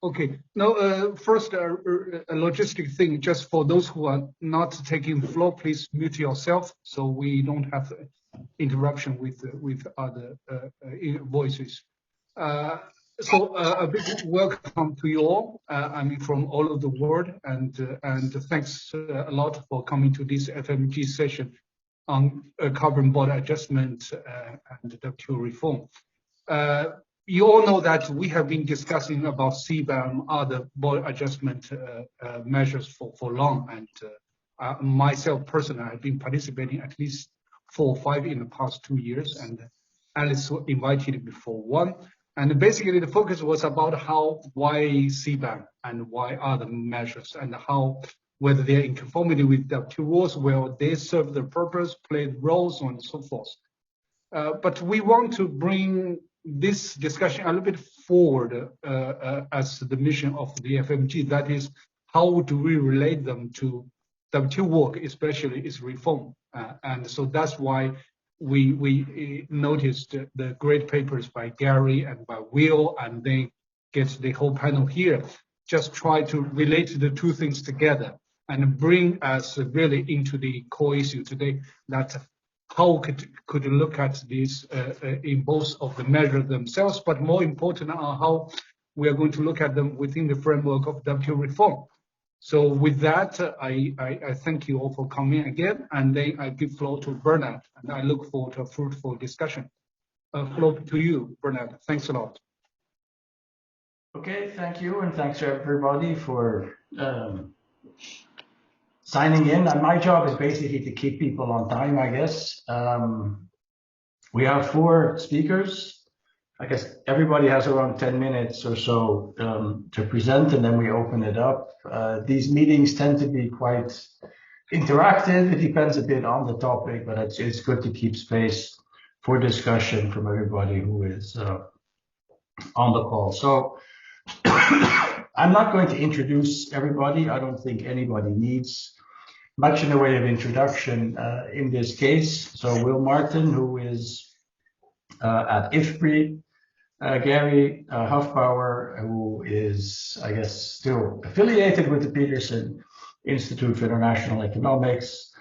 Okay. No, first, a logistic thing, just for those who are not taking the floor, please mute yourself so we don't have interruption with other voices. So a big welcome to you all. I mean, from all over the world, and thanks a lot for coming to this FMG session on carbon border adjustment and WTO reform. You all know that we have been discussing about CBAM, other border adjustment measures for long, and myself personally, I've been participating at least 4 or 5 in the past 2 years, and Alice invited me for one. And basically, the focus was about why CBAM and why other measures, and whether they're in conformity with WTO rules, where they serve the purpose, play roles, and so forth. But we want to bring this discussion a little bit forward as the mission of the FMG. That is, how do we relate them to WTO work, especially its reform? And so that's why we noticed the great papers by Gary and by Will, and they get the whole panel here. Just try to relate the two things together and bring us really into the core issue today, that how could look at this in both of the measures themselves, but more important are how we are going to look at them within the framework of WTO reform. So with that, I thank you all for coming again, and then I give floor to Bernard, and I look forward to a fruitful discussion. Floor to you, Bernard. Thanks a lot. Okay, thank you, and thanks to everybody for signing in. And my job is basically to keep people on time, I guess. We have 4 speakers. I guess everybody has around 10 minutes or so to present, and then we open it up. These meetings tend to be quite interactive. It depends a bit on the topic, but it's good to keep space for discussion from everybody who is on the call. So I'm not going to introduce everybody. I don't think anybody needs much in the way of introduction in this case. So Will Martin, who is at IFPRI, Gary Hufbauer, who is, I guess, still affiliated with the Peterson Institute for International Economics.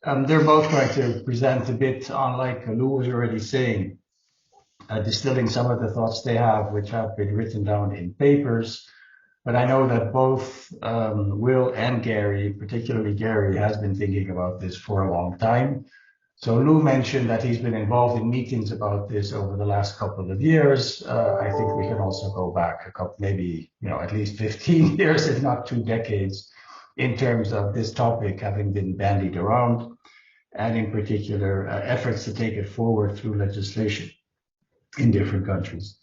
They're both going to present a bit on, like Lou was already saying, distilling some of the thoughts they have, which have been written down in papers. But I know that both Will and Gary, particularly Gary, has been thinking about this for a long time. So Lou mentioned that he's been involved in meetings about this over the last couple of years. I think we can also go back a couple, maybe, at least 15 years, if not 2 decades, in terms of this topic having been bandied around, and in particular, efforts to take it forward through legislation in different countries.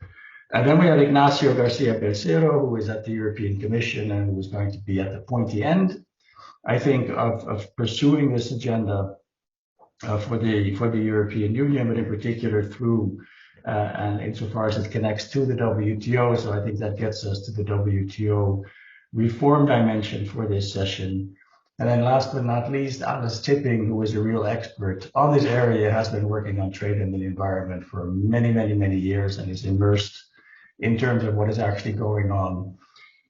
And then we have Ignacio Garcia Bercero, who is at the European Commission and who is going to be at the pointy end, I think, of pursuing this agenda for the European Union, but in particular through and insofar as it connects to the WTO. So I think that gets us to the WTO reform dimension for this session. And then last but not least, Alice Tipping, who is a real expert on this area, has been working on trade and the environment for many, many, many years and is immersed in terms of what is actually going on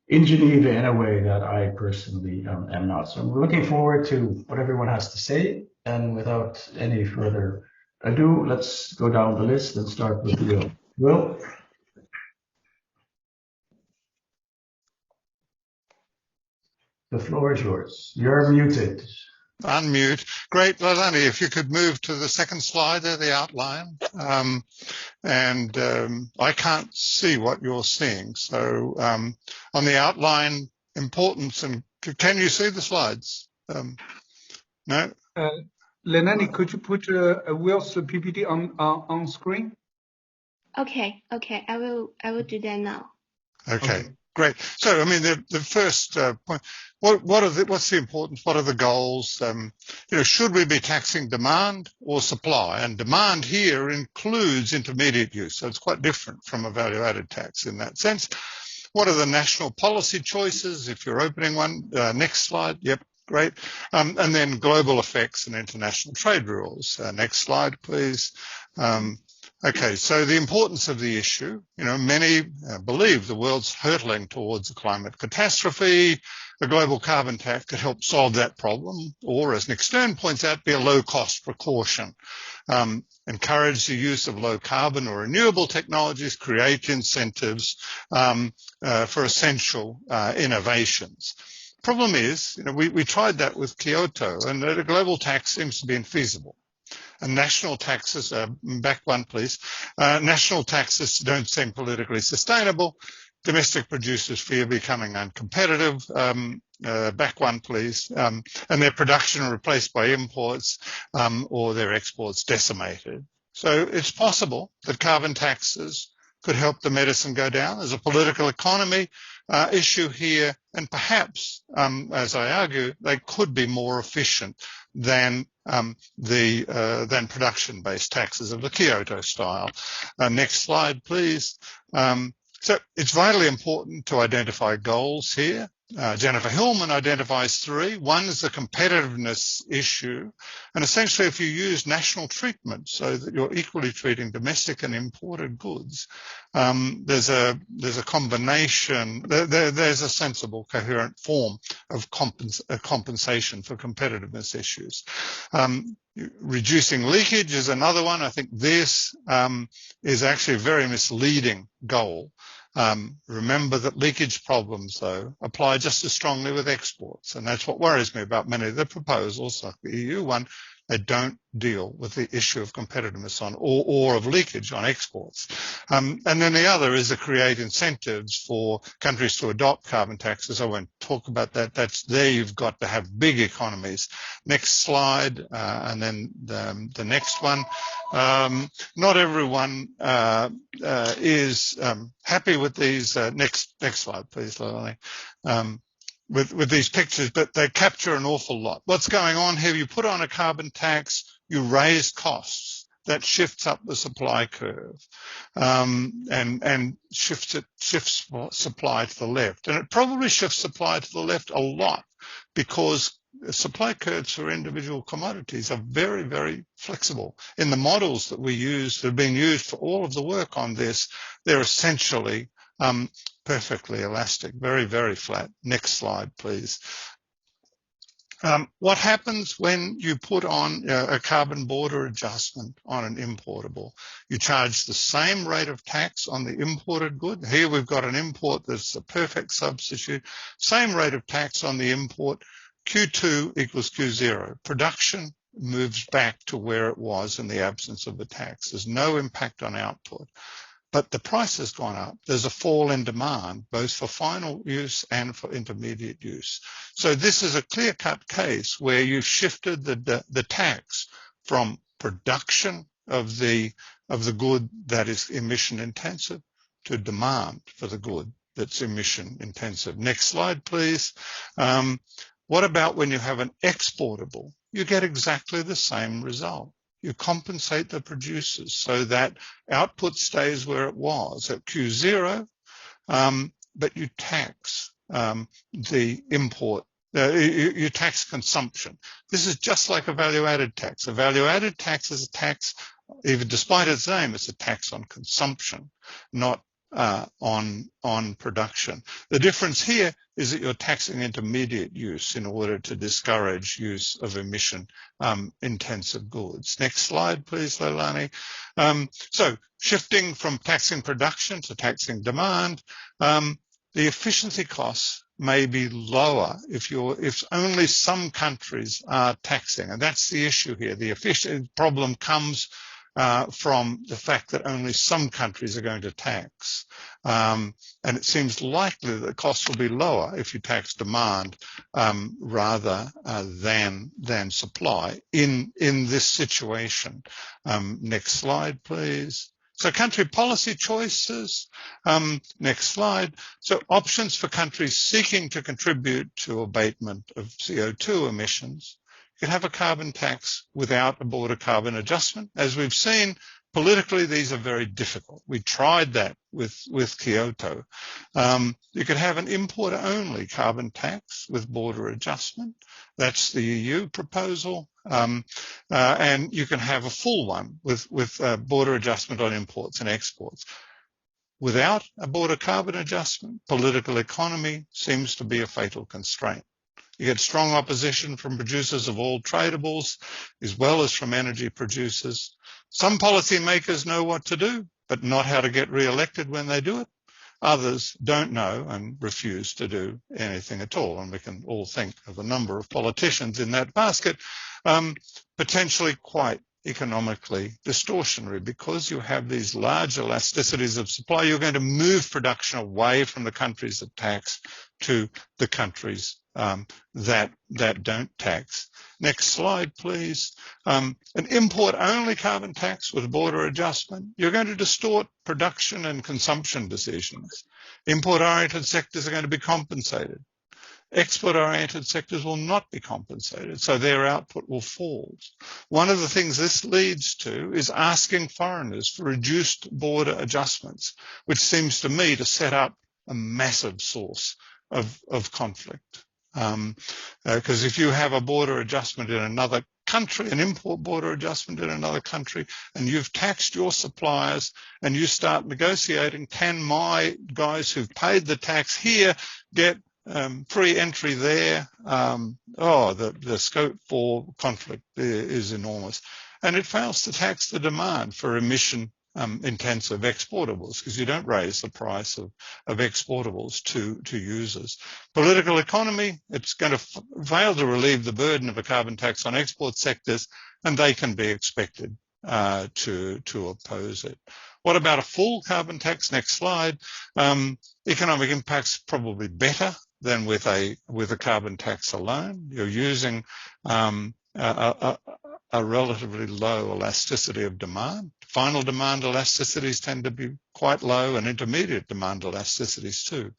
in Geneva in a way that I personally am not. So I'm looking forward to what everyone has to say. And without any further ado, let's go down the list and start with Will. Will? The floor is yours. You're muted. Unmute. Great. Well, only if you could move to the second slide there, the outline. I can't see what you're seeing. So on the outline, importance, and can you see the slides? No? Lenani, could you put Will's PPT on screen? Okay, I will do that now. Okay. Great. So, I mean, the first point, what's the importance? What are the goals? Should we be taxing demand or supply? And demand here includes intermediate use. So it's quite different from a value-added tax in that sense. What are the national policy choices? If you're opening one, next slide. Yep. Great. And then global effects and international trade rules. Next slide, please. Okay, so the importance of the issue, many believe the world's hurtling towards a climate catastrophe. A global carbon tax could help solve that problem, or as Nick Stern points out, be a low-cost precaution. Encourage the use of low carbon or renewable technologies, create incentives for essential innovations. Problem is, we tried that with Kyoto, and a global tax seems to be infeasible. And national taxes, back one please, national taxes don't seem politically sustainable. Domestic producers fear becoming uncompetitive, back one please, and their production replaced by imports or their exports decimated. So it's possible that carbon taxes could help the medicine go down. There's a political economy issue here, and perhaps, as I argue, they could be more efficient than production-based taxes of the Kyoto style. Next slide, please. So it's vitally important to identify goals here. Jennifer Hillman identifies three. One is the competitiveness issue. And essentially, if you use national treatment so that you're equally treating domestic and imported goods, there's a combination, there's a sensible, coherent form of compensation for competitiveness issues. Reducing leakage is another one. I think this is actually a very misleading goal. Remember that leakage problems, though, apply just as strongly with exports, and that's what worries me about many of the proposals, like the EU one. They don't deal with the issue of competitiveness on or of leakage on exports. And then the other is to create incentives for countries to adopt carbon taxes. I won't talk about that. That's there. You've got to have big economies. Next slide, and then the next one. Not everyone is happy with these. Next slide, please, Lily. With these pictures, but they capture an awful lot. What's going on here? You put on a carbon tax, you raise costs. That shifts up the supply curve, and shifts supply to the left. And it probably shifts supply to the left a lot, because supply curves for individual commodities are very, very flexible. In the models that we use, that have been used for all of the work on this, they're essentially perfectly elastic, very, very flat. Next slide, please. What happens when you put on a carbon border adjustment on an importable? You charge the same rate of tax on the imported good. Here we've got an import that's a perfect substitute. Same rate of tax on the import. Q2 equals Q0. Production moves back to where it was in the absence of the tax. There's no impact on output. But the price has gone up. There's a fall in demand, both for final use and for intermediate use. So this is a clear-cut case where you've shifted the tax from production of the good that is emission intensive to demand for the good that's emission intensive. Next slide, please. What about when you have an exportable? You get exactly the same result. You compensate the producers so that output stays where it was at Q0, but you tax the import. You tax consumption. This is just like a value-added tax. A value-added tax is a tax, even despite its name, it's a tax on consumption, not on production. The difference here is that you're taxing intermediate use in order to discourage use of emission intensive goods. Next slide, please, Leilani. So shifting from taxing production to taxing demand, the efficiency costs may be lower if only some countries are taxing, and that's the issue here. The efficiency problem comes from the fact that only some countries are going to tax. And it seems likely that the costs will be lower if you tax demand rather than supply in this situation. Next slide, please. So country policy choices. Next slide. So options for countries seeking to contribute to abatement of CO2 emissions. You can have a carbon tax without a border carbon adjustment. As we've seen, Politically, these are very difficult. We tried that with Kyoto. You could have an import-only carbon tax with border adjustment. That's the EU proposal. And you can have a full one with border adjustment on imports and exports. Without a border carbon adjustment, political economy seems to be a fatal constraint. You get strong opposition from producers of all tradables, as well as from energy producers. Some policymakers know what to do, but not how to get re-elected when they do it. Others don't know and refuse to do anything at all. And we can all think of a number of politicians in that basket, potentially quite economically distortionary, because you have these large elasticities of supply. You're going to move production away from the countries that tax to the countries that don't tax. Next slide, please. An import-only carbon tax with border adjustment, you're going to distort production and consumption decisions. Import-oriented sectors are going to be compensated. Export-oriented sectors will not be compensated, so their output will fall. One of the things this leads to is asking foreigners for reduced border adjustments, which seems to me to set up a massive source of conflict. Because if you have a border adjustment in another country, an import border adjustment in another country, and you've taxed your suppliers and you start negotiating, can my guys who've paid the tax here get free entry there? The scope for conflict is enormous. And it fails to tax the demand for emission intensive exportables, because you don't raise the price of exportables to users. Political economy, it's going to fail to relieve the burden of a carbon tax on export sectors, and they can be expected to oppose it. What about a full carbon tax? Next slide. Economic impact's probably better than with a carbon tax alone. You're using a relatively low elasticity of demand. Final demand elasticities tend to be quite low, and intermediate demand elasticities too.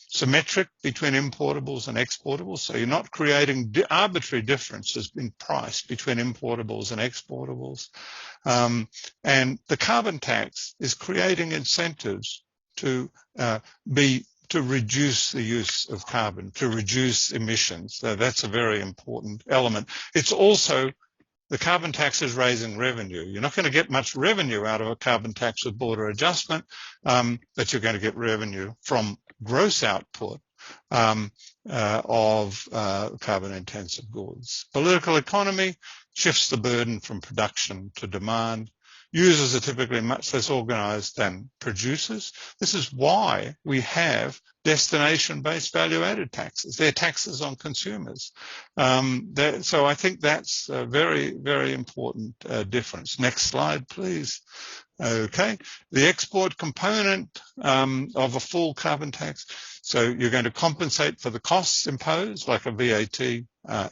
Symmetric between importables and exportables, so you're not creating arbitrary differences in price between importables and exportables. And the carbon tax is creating incentives to reduce the use of carbon, to reduce emissions. So that's a very important element. It's also, the carbon tax is raising revenue. You're not going to get much revenue out of a carbon tax with border adjustment, but you're going to get revenue from gross output of carbon-intensive goods. Political economy shifts the burden from production to demand. Users are typically much less organized than producers. This is why we have destination-based value-added taxes. They're taxes on consumers. So I think that's a very, very important difference. Next slide, please. Okay, the export component of a full carbon tax. So you're going to compensate for the costs imposed, like a VAT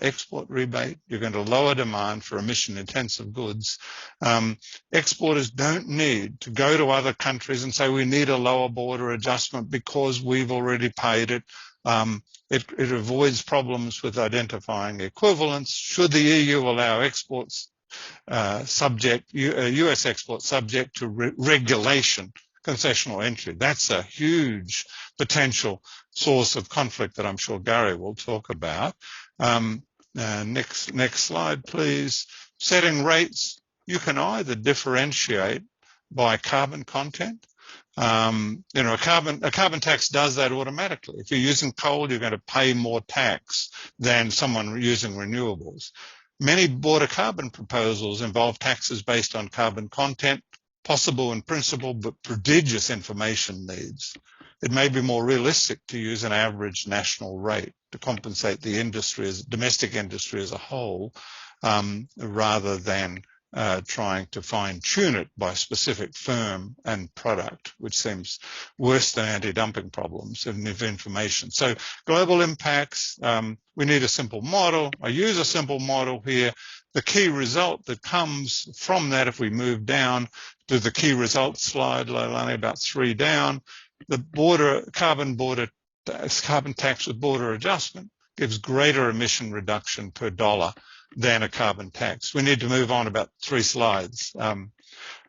export rebate. You're going to lower demand for emission-intensive goods. Exporters don't need to go to other countries and say we need a lower border adjustment because we've already paid it. It avoids problems with identifying equivalents. Should the EU allow exports US exports subject to regulation, concessional entry? That's a huge potential source of conflict that I'm sure Gary will talk about. Next slide, please. Setting rates, you can either differentiate by carbon content. A carbon tax does that automatically. If you're using coal, you're going to pay more tax than someone using renewables. Many border carbon proposals involve taxes based on carbon content, possible in principle, but prodigious information needs. It may be more realistic to use an average national rate to compensate the industry, domestic industry as a whole, rather than trying to fine-tune it by specific firm and product, which seems worse than anti-dumping problems of information. So global impacts, we need a simple model. I use a simple model here. The key result that comes from that, if we move down to the key results slide, Leilani, about 3 down, the carbon tax with border adjustment gives greater emission reduction per dollar than a carbon tax. We need to move on about 3 slides.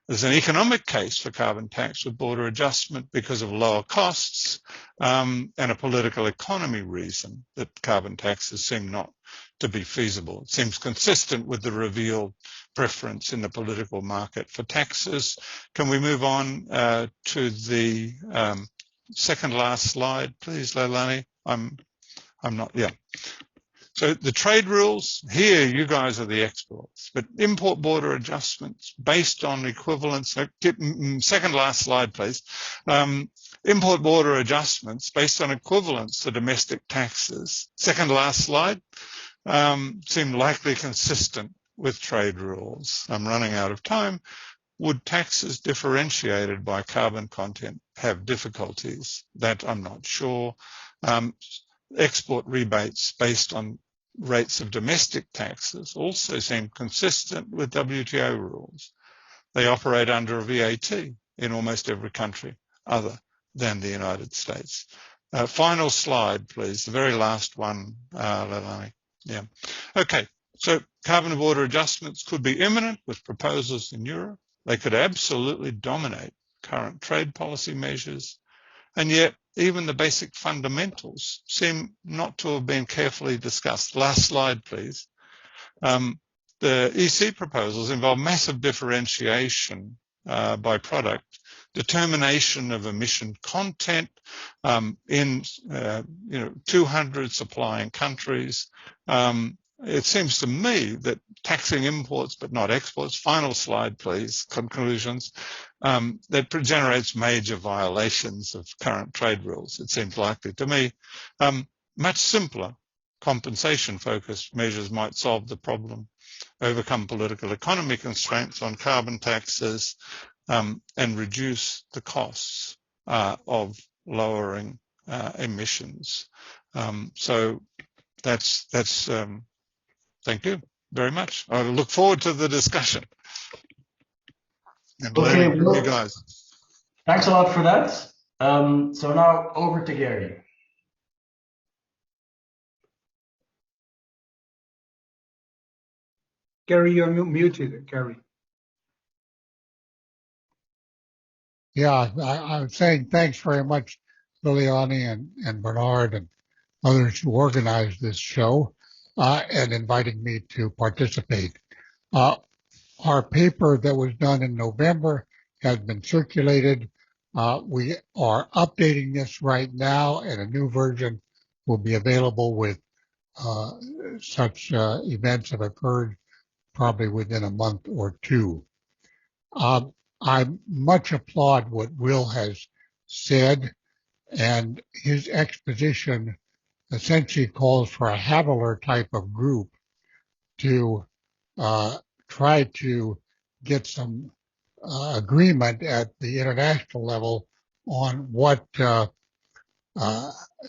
There's an economic case for carbon tax with border adjustment because of lower costs, and a political economy reason that carbon taxes seem not to be feasible. It seems consistent with the revealed preference in the political market for taxes. Can we move on to the second last slide, please, Leilani? I'm not, yeah. So the trade rules, here you guys are the experts, but import border adjustments based on equivalence, second last slide please, import border adjustments based on equivalence to domestic taxes, second last slide, seem likely consistent with trade rules. I'm running out of time. Would taxes differentiated by carbon content have difficulties? That I'm not sure. Export rebates based on rates of domestic taxes also seem consistent with WTO rules. They operate under a VAT in almost every country other than the United States. Final slide, please. The very last one, Leilani. Yeah. Okay. So carbon border adjustments could be imminent with proposals in Europe. They could absolutely dominate current trade policy measures. And yet, even the basic fundamentals seem not to have been carefully discussed. Last slide, please. The EC proposals involve massive differentiation by product, determination of emission content in 200 supplying countries. It seems to me that taxing imports but not exports, final slide please, conclusions, that generates major violations of current trade rules, it seems likely to me. Much simpler compensation-focused measures might solve the problem, overcome political economy constraints on carbon taxes, and reduce the costs of lowering emissions. So that's thank you very much. I look forward to the discussion. And okay, well, you guys. Thanks a lot for that. So now over to Gary. Gary, you're muted, Gary. Yeah, I'm saying thanks very much, Liliani and Bernard and others who organized this show and inviting me to participate. Our paper that was done in November has been circulated. We are updating this right now, and a new version will be available with such events have occurred probably within a month or two. I much applaud what Will has said, and his exposition essentially calls for a Haviler type of group to try to get some agreement at the international level on what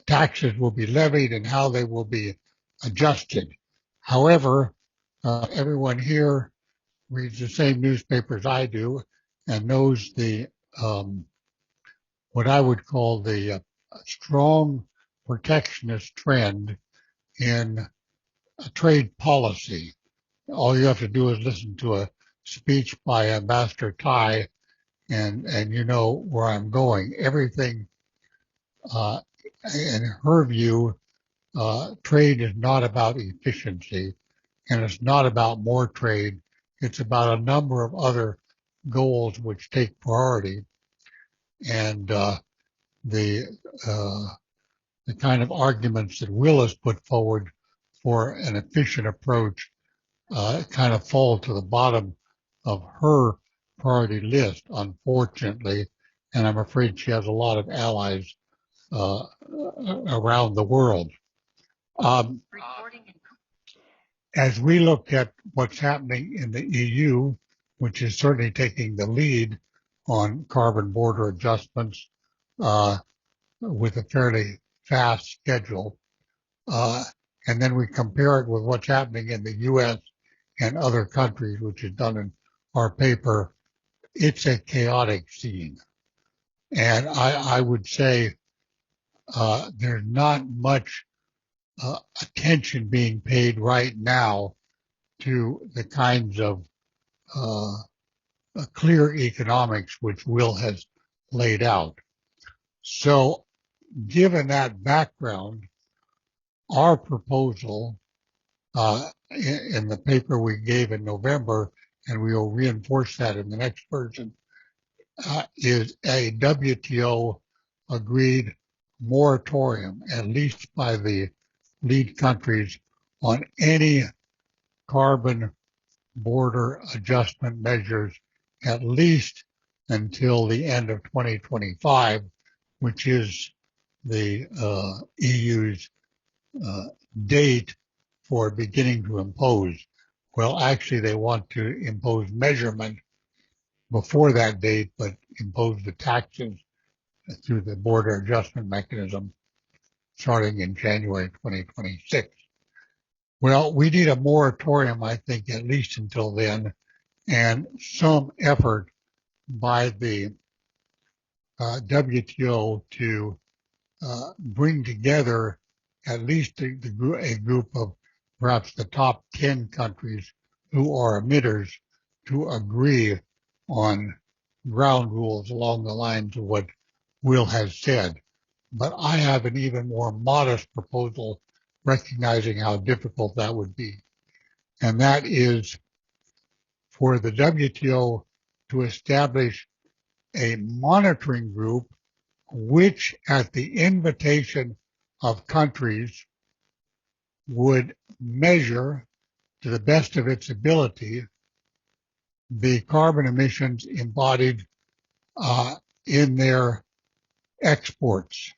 taxes will be levied and how they will be adjusted. However, everyone here reads the same newspapers I do and knows the what I would call the strong protectionist trend in trade policy. All you have to do is listen to a speech by Ambassador Tai, and you know where I'm going. Everything, in her view, trade is not about efficiency, and it's not about more trade. It's about a number of other goals which take priority, and the kind of arguments that Will has put forward for an efficient approach kind of fall to the bottom of her priority list, unfortunately, and I'm afraid she has a lot of allies around the world. As we look at what's happening in the EU, which is certainly taking the lead on carbon border adjustments with a fairly fast schedule, and then we compare it with what's happening in the US and other countries, which is done in our paper, it's a chaotic scene. And I would say there's not much attention being paid right now to the kinds of clear economics, which Will has laid out. So given that background, our proposal in the paper we gave in November, and we will reinforce that in the next version, is a WTO agreed moratorium, at least by the lead countries, on any carbon border adjustment measures, at least until the end of 2025, which is the EU's date for beginning to impose. Well, actually, they want to impose measurement before that date, but impose the taxes through the border adjustment mechanism starting in January 2026. Well, we need a moratorium, I think, at least until then, and some effort by the WTO to bring together at least a group of perhaps the top 10 countries who are emitters to agree on ground rules along the lines of what Will has said. But I have an even more modest proposal, recognizing how difficult that would be. And that is for the WTO to establish a monitoring group which, at the invitation of countries, would measure to the best of its ability the carbon emissions embodied in their exports.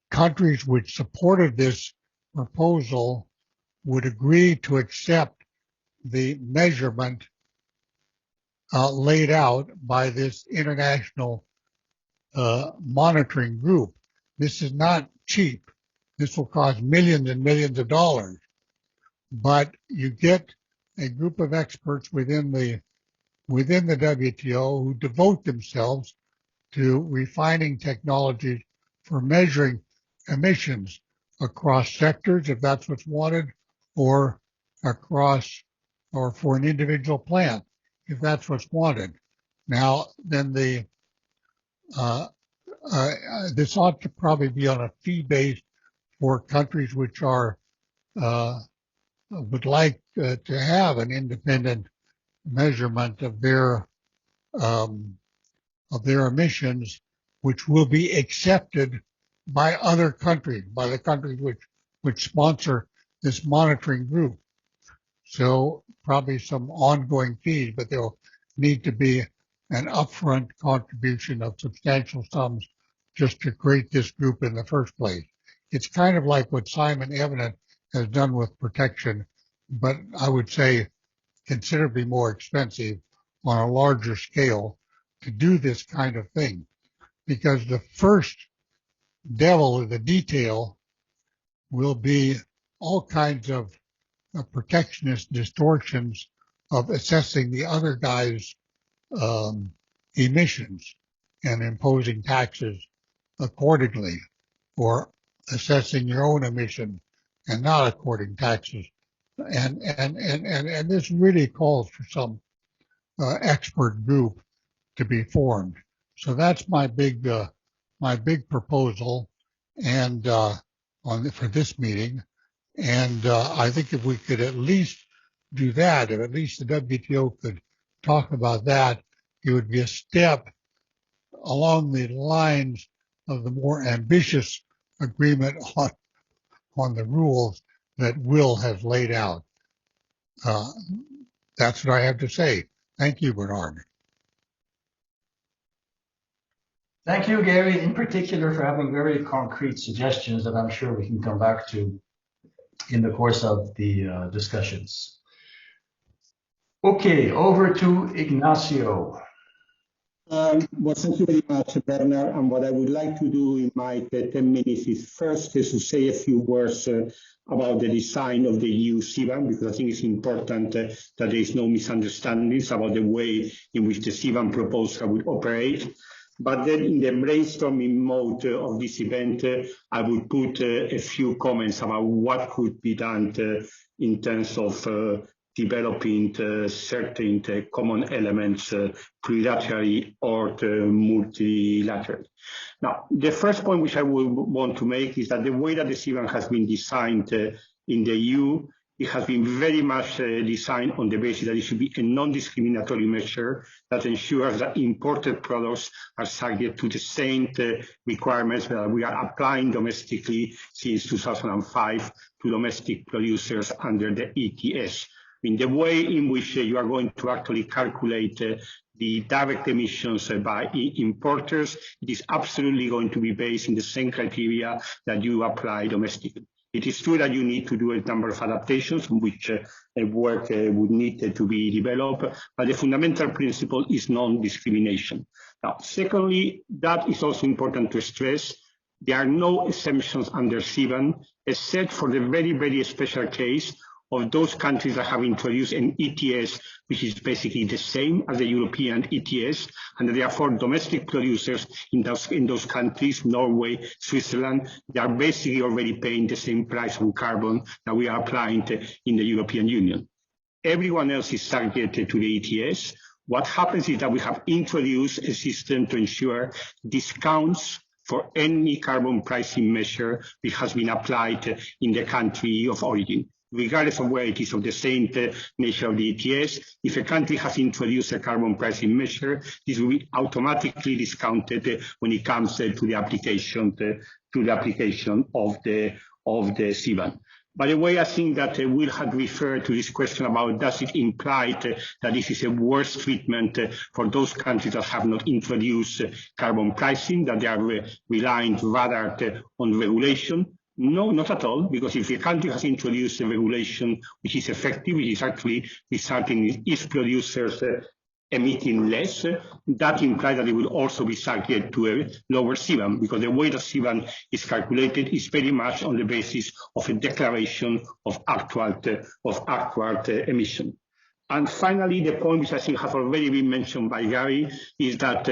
Countries which supported this proposal would agree to accept the measurement laid out by this international monitoring group. This is not cheap. This will cost millions and millions of dollars. But you get a group of experts within the WTO who devote themselves to refining technologies for measuring emissions across sectors, if that's what's wanted, or across, or for an individual plant, if that's what's wanted. Now, then this ought to probably be on a fee base for countries which are would like to have an independent measurement of their emissions, which will be accepted by other countries, by the countries which sponsor this monitoring group. So probably some ongoing fees, but there'll need to be an upfront contribution of substantial sums just to create this group in the first place. It's kind of like what Simon Evident has done with protection, but I would say considerably more expensive on a larger scale to do this kind of thing, because the first devil in the detail will be all kinds of protectionist distortions of assessing the other guy's emissions and imposing taxes accordingly, or assessing your own emission and not according taxes. And this really calls for some expert group to be formed. So that's my big proposal, and for this meeting. And I think if we could at least do that, if at least the WTO could talk about that, it would be a step along the lines of the more ambitious agreement on the rules that Will has laid out. That's what I have to say. Thank you, Bernard. Thank you, Gary, in particular for having very concrete suggestions that I'm sure we can come back to in the course of the discussions. Okay, over to Ignacio. Well, thank you very much, Bernard. And what I would like to do in my 10 minutes is first to say a few words about the design of the EU CBAM, because I think it's important that there is no misunderstandings about the way in which the CBAM proposal would operate. But then in the brainstorming mode of this event, I would put a few comments about what could be done in terms of developing certain common elements plurilaterally or multilaterally. Now, the first point which I would want to make is that the way that the CBAM has been designed in the EU, it has been very much designed on the basis that it should be a non-discriminatory measure that ensures that imported products are subject to the same requirements that we are applying domestically since 2005 to domestic producers under the ETS. In the way in which you are going to actually calculate the direct emissions by importers, it is absolutely going to be based on the same criteria that you apply domestically. It is true that you need to do a number of adaptations which work would need to be developed, but the fundamental principle is non-discrimination. Now, secondly, that is also important to stress. There are no exemptions under CBAM, except for the very, very special case of those countries that have introduced an ETS, which is basically the same as the European ETS, and therefore domestic producers in those countries, Norway, Switzerland, they are basically already paying the same price on carbon that we are applying in the European Union. Everyone else is subject to the ETS. What happens is that we have introduced a system to ensure discounts for any carbon pricing measure which has been applied in the country of origin. Regardless of where it is of the same nature of the ETS, if a country has introduced a carbon pricing measure, this will be automatically discounted when it comes to the application of the CBAM. By the way, I think that Will had referred to this question about does it imply that this is a worse treatment for those countries that have not introduced carbon pricing, that they are relying rather on regulation. No, not at all, because if the country has introduced a regulation which is effective, which is actually resulting in its producers emitting less, that implies that it will also be subject to a lower CBAM, because the way that CBAM is calculated is very much on the basis of a declaration of actual emission. And finally, the point which I think has already been mentioned by Gary is that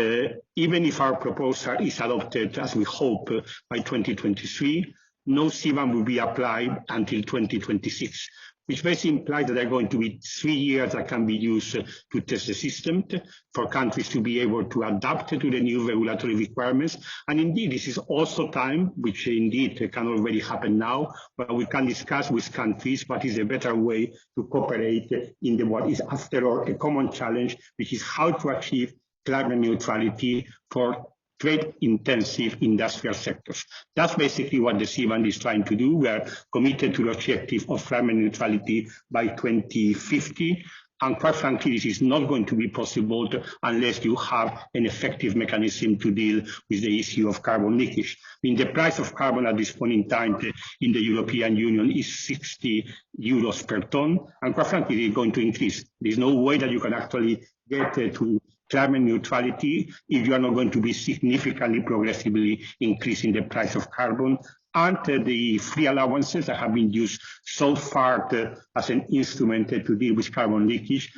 even if our proposal is adopted, as we hope, by 2023, no CBAM will be applied until 2026, which basically implies that there are going to be 3 years that can be used to test the system for countries to be able to adapt to the new regulatory requirements. And indeed, this is also time, which indeed can already happen now, but we can discuss with countries what is a better way to cooperate in what is, after all, a common challenge, which is how to achieve climate neutrality for trade-intensive industrial sectors. That's basically what the CBAM is trying to do. We are committed to the objective of climate neutrality by 2050. And quite frankly, this is not going to be possible unless you have an effective mechanism to deal with the issue of carbon leakage. I mean, the price of carbon at this point in time in the European Union is 60 euros per ton. And quite frankly, it's going to increase. There's no way that you can actually get to climate neutrality if you are not going to be significantly progressively increasing the price of carbon. And the free allowances that have been used so far as an instrument to deal with carbon leakage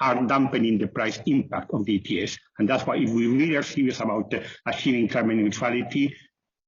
are dampening the price impact of the ETS. And that's why if we really are serious about achieving climate neutrality,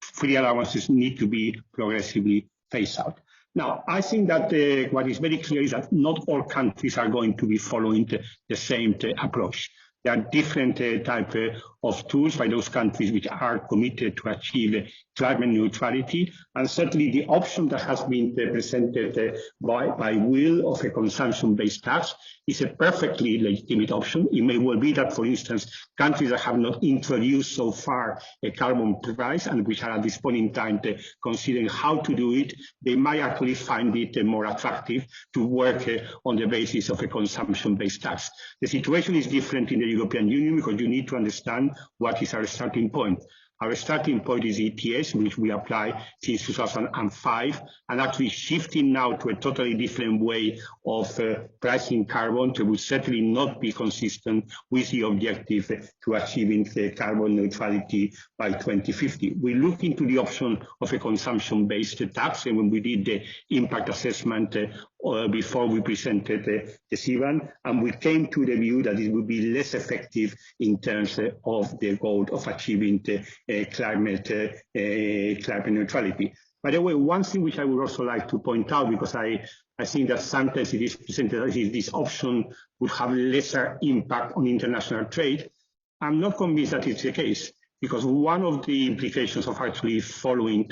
free allowances need to be progressively phased out. Now, I think that what is very clear is that not all countries are going to be following the same approach. There are different types of tools by those countries which are committed to achieve climate neutrality. And certainly the option that has been presented by Will of a consumption-based tax is a perfectly legitimate option. It may well be that, for instance, countries that have not introduced so far a carbon price and which are at this point in time considering how to do it, they might actually find it more attractive to work on the basis of a consumption-based tax. The situation is different in the European Union because you need to understand what is our starting point. Our starting point is ETS, which we apply since 2005, and actually shifting now to a totally different way of pricing carbon will certainly not be consistent with the objective to achieving carbon neutrality by 2050. We look into the option of a consumption-based tax, and when we did the impact assessment before we presented the CBAM, and we came to the view that it would be less effective in terms of the goal of achieving climate neutrality. By the way, one thing which I would also like to point out, because I think that sometimes it is presented as if this option would have lesser impact on international trade. I'm not convinced that it's the case, because one of the implications of actually following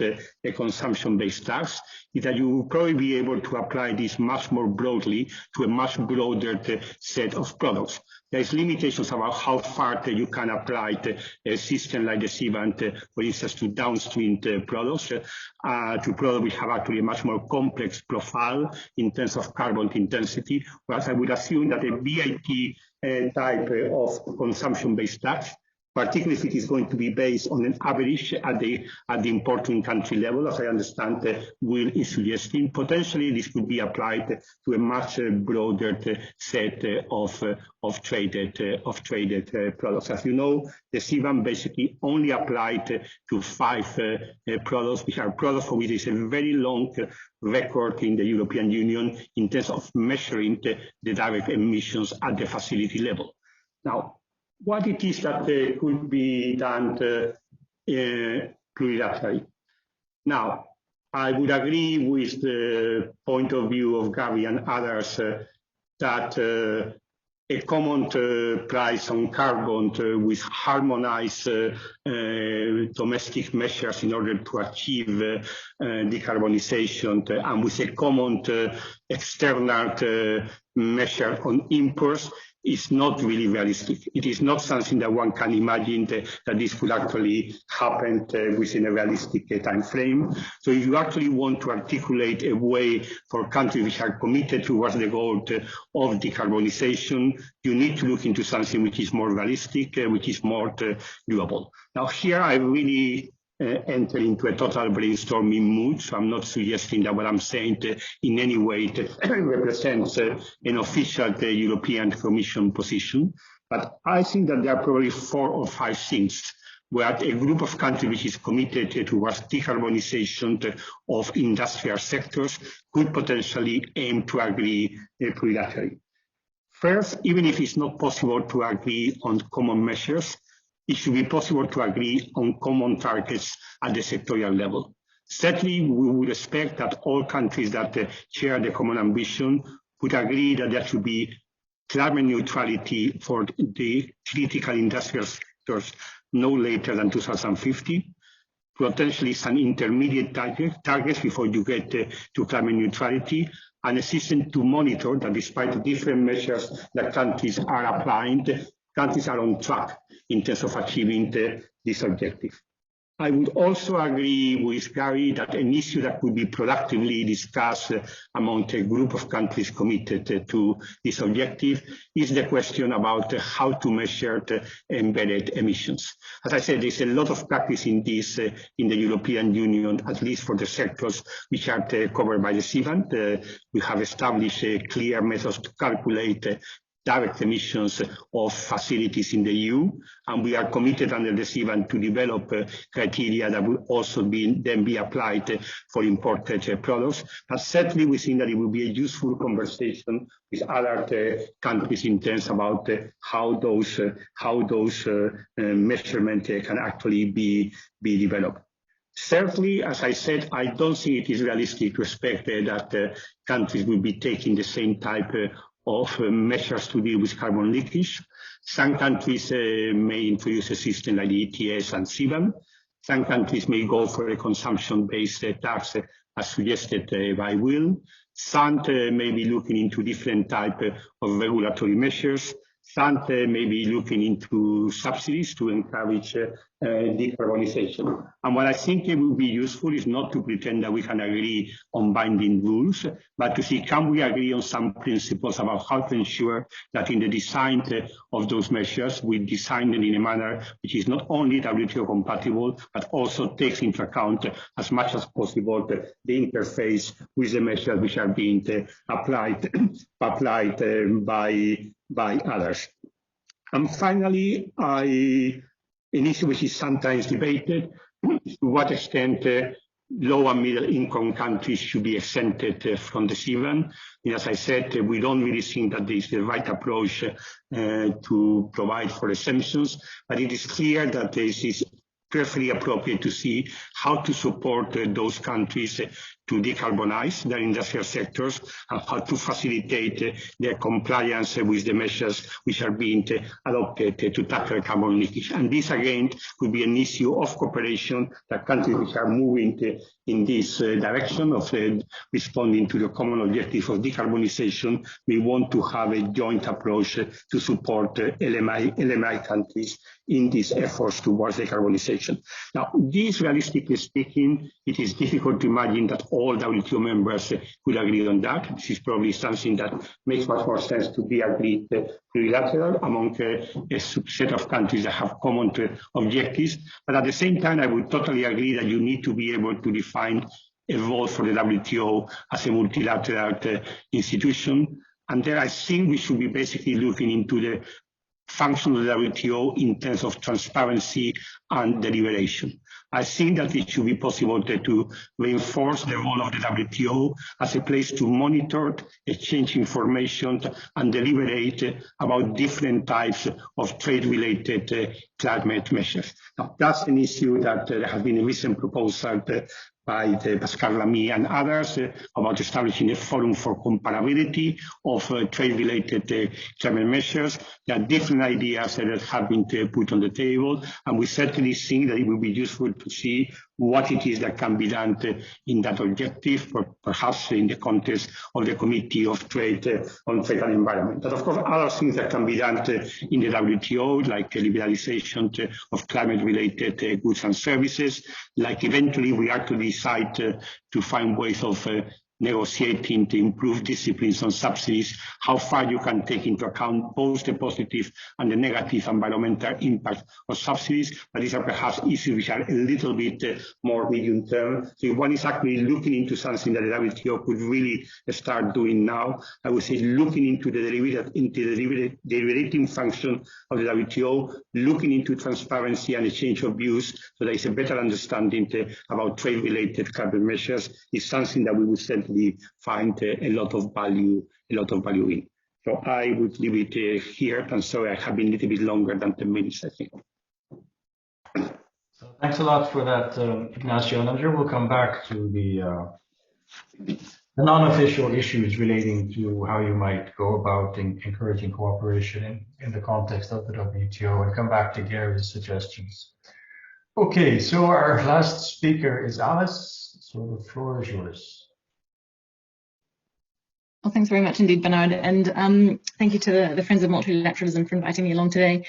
a consumption-based tax is that you will probably be able to apply this much more broadly to a much broader set of products. There is limitations about how far you can apply a system like the CBAM, for instance, to downstream products, to products which have actually a much more complex profile in terms of carbon intensity, whereas I would assume that a VAT type of consumption-based tax, particularly if it is going to be based on an average at the importing country level, as I understand Will is suggesting, potentially this could be applied to a much broader set of traded products. As you know, the CBAM basically only applied to 5 products, which are products for which there is a very long record in the European Union in terms of measuring the direct emissions at the facility level. Now, what it is that could be done plurilaterally. Now, I would agree with the point of view of Gary and others that a common price on carbon with harmonized domestic measures in order to achieve decarbonization and with a common external measure on imports is not really realistic. It is not something that one can imagine that this could actually happen within a realistic time frame. So if you actually want to articulate a way for countries which are committed towards the goal of decarbonization, you need to look into something which is more realistic, which is more doable. Now here I really enter into a total brainstorming mood, so I'm not suggesting that what I'm saying in any way represents an official European Commission position, but I think that there are probably 4 or 5 things where a group of countries which is committed towards decarbonization of industrial sectors could potentially aim to agree plurilaterally. First, even if it's not possible to agree on common measures, it should be possible to agree on common targets at the sectorial level. Secondly, we would expect that all countries that share the common ambition would agree that there should be climate neutrality for the critical industrial sectors no later than 2050, potentially some intermediate targets before you get to climate neutrality, and a system to monitor that despite the different measures that countries are applying, countries are on track in terms of achieving this objective. I would also agree with Gary that an issue that could be productively discussed among a group of countries committed to this objective is the question about how to measure the embedded emissions. As I said, there's a lot of practice in this in the European Union, at least for the sectors which are covered by the CBAM. We have established clear methods to calculate direct emissions of facilities in the EU, and we are committed under the CBAM to develop criteria that will also then be applied for imported products. But certainly we think that it will be a useful conversation with other countries in terms about how those measurements can actually be developed. Certainly, as I said, I don't think it is realistic to expect that countries will be taking the same type of measures to deal with carbon leakage. Some countries may introduce a system like the ETS and CBAM. Some countries may go for a consumption-based tax, as suggested by Will. Some may be looking into different types of regulatory measures. Some may be looking into subsidies to encourage decarbonization. And what I think it will be useful is not to pretend that we can agree on binding rules, but to see can we agree on some principles about how to ensure that in the design of those measures, we design them in a manner which is not only WTO compatible, but also takes into account as much as possible the interface with the measures which are being applied by others. And finally, an issue which is sometimes debated is to what extent low and middle income countries should be exempted from the CBAM. As I said, we don't really think that this is the right approach to provide for exemptions, but it is clear that this is perfectly appropriate to see how to support those countries to decarbonize their industrial sectors and how to facilitate their compliance with the measures which are being adopted to tackle carbon leakage. And this again could be an issue of cooperation that countries which are moving in this direction of responding to the common objective of decarbonization. We want to have a joint approach to support LMI countries in these efforts towards decarbonization. Now, this, realistically speaking, it is difficult to imagine that all WTO members could agree on that. This is probably something that makes much more sense to be agreed plurilateral among a subset of countries that have common objectives. But at the same time, I would totally agree that you need to be able to define a role for the WTO as a multilateral institution. And there I think we should be basically looking into the function of the WTO in terms of transparency and deliberation. I think that it should be possible to reinforce the role of the WTO as a place to monitor, exchange information, and deliberate about different types of trade-related climate measures. Now, that's an issue that there has been a recent proposal by Pascal Lamy and others about establishing a forum for comparability of trade-related climate measures. There are different ideas that have been put on the table, and we certainly think that it would be useful to see what it is that can be done in that objective, perhaps in the context of the Committee of Trade on Trade and Environment. But of course, other things that can be done in the WTO, like liberalization of climate-related goods and services, like eventually we actually decide to find ways of negotiating to improve disciplines on subsidies, how far you can take into account both the positive and the negative environmental impact of subsidies. But these are perhaps issues which are a little bit more medium term. So if one is actually looking into something that the WTO could really start doing now, I would say looking into the deliberating function of the WTO, looking into transparency and exchange of views so there is a better understanding about trade-related carbon measures is something that we would certainly find a lot of value in. So I would leave it here, and sorry I have been a little bit longer than 10 minutes, I think. So thanks a lot for that, Ignacio, and I'm sure we'll come back to the non-official issues relating to how you might go about encouraging cooperation in the context of the WTO, and come back to Gary's suggestions. Okay, so our last speaker is Alice, so the floor is yours. Well, thanks very much indeed, Bernard, and thank you to the Friends of Multilateralism for inviting me along today.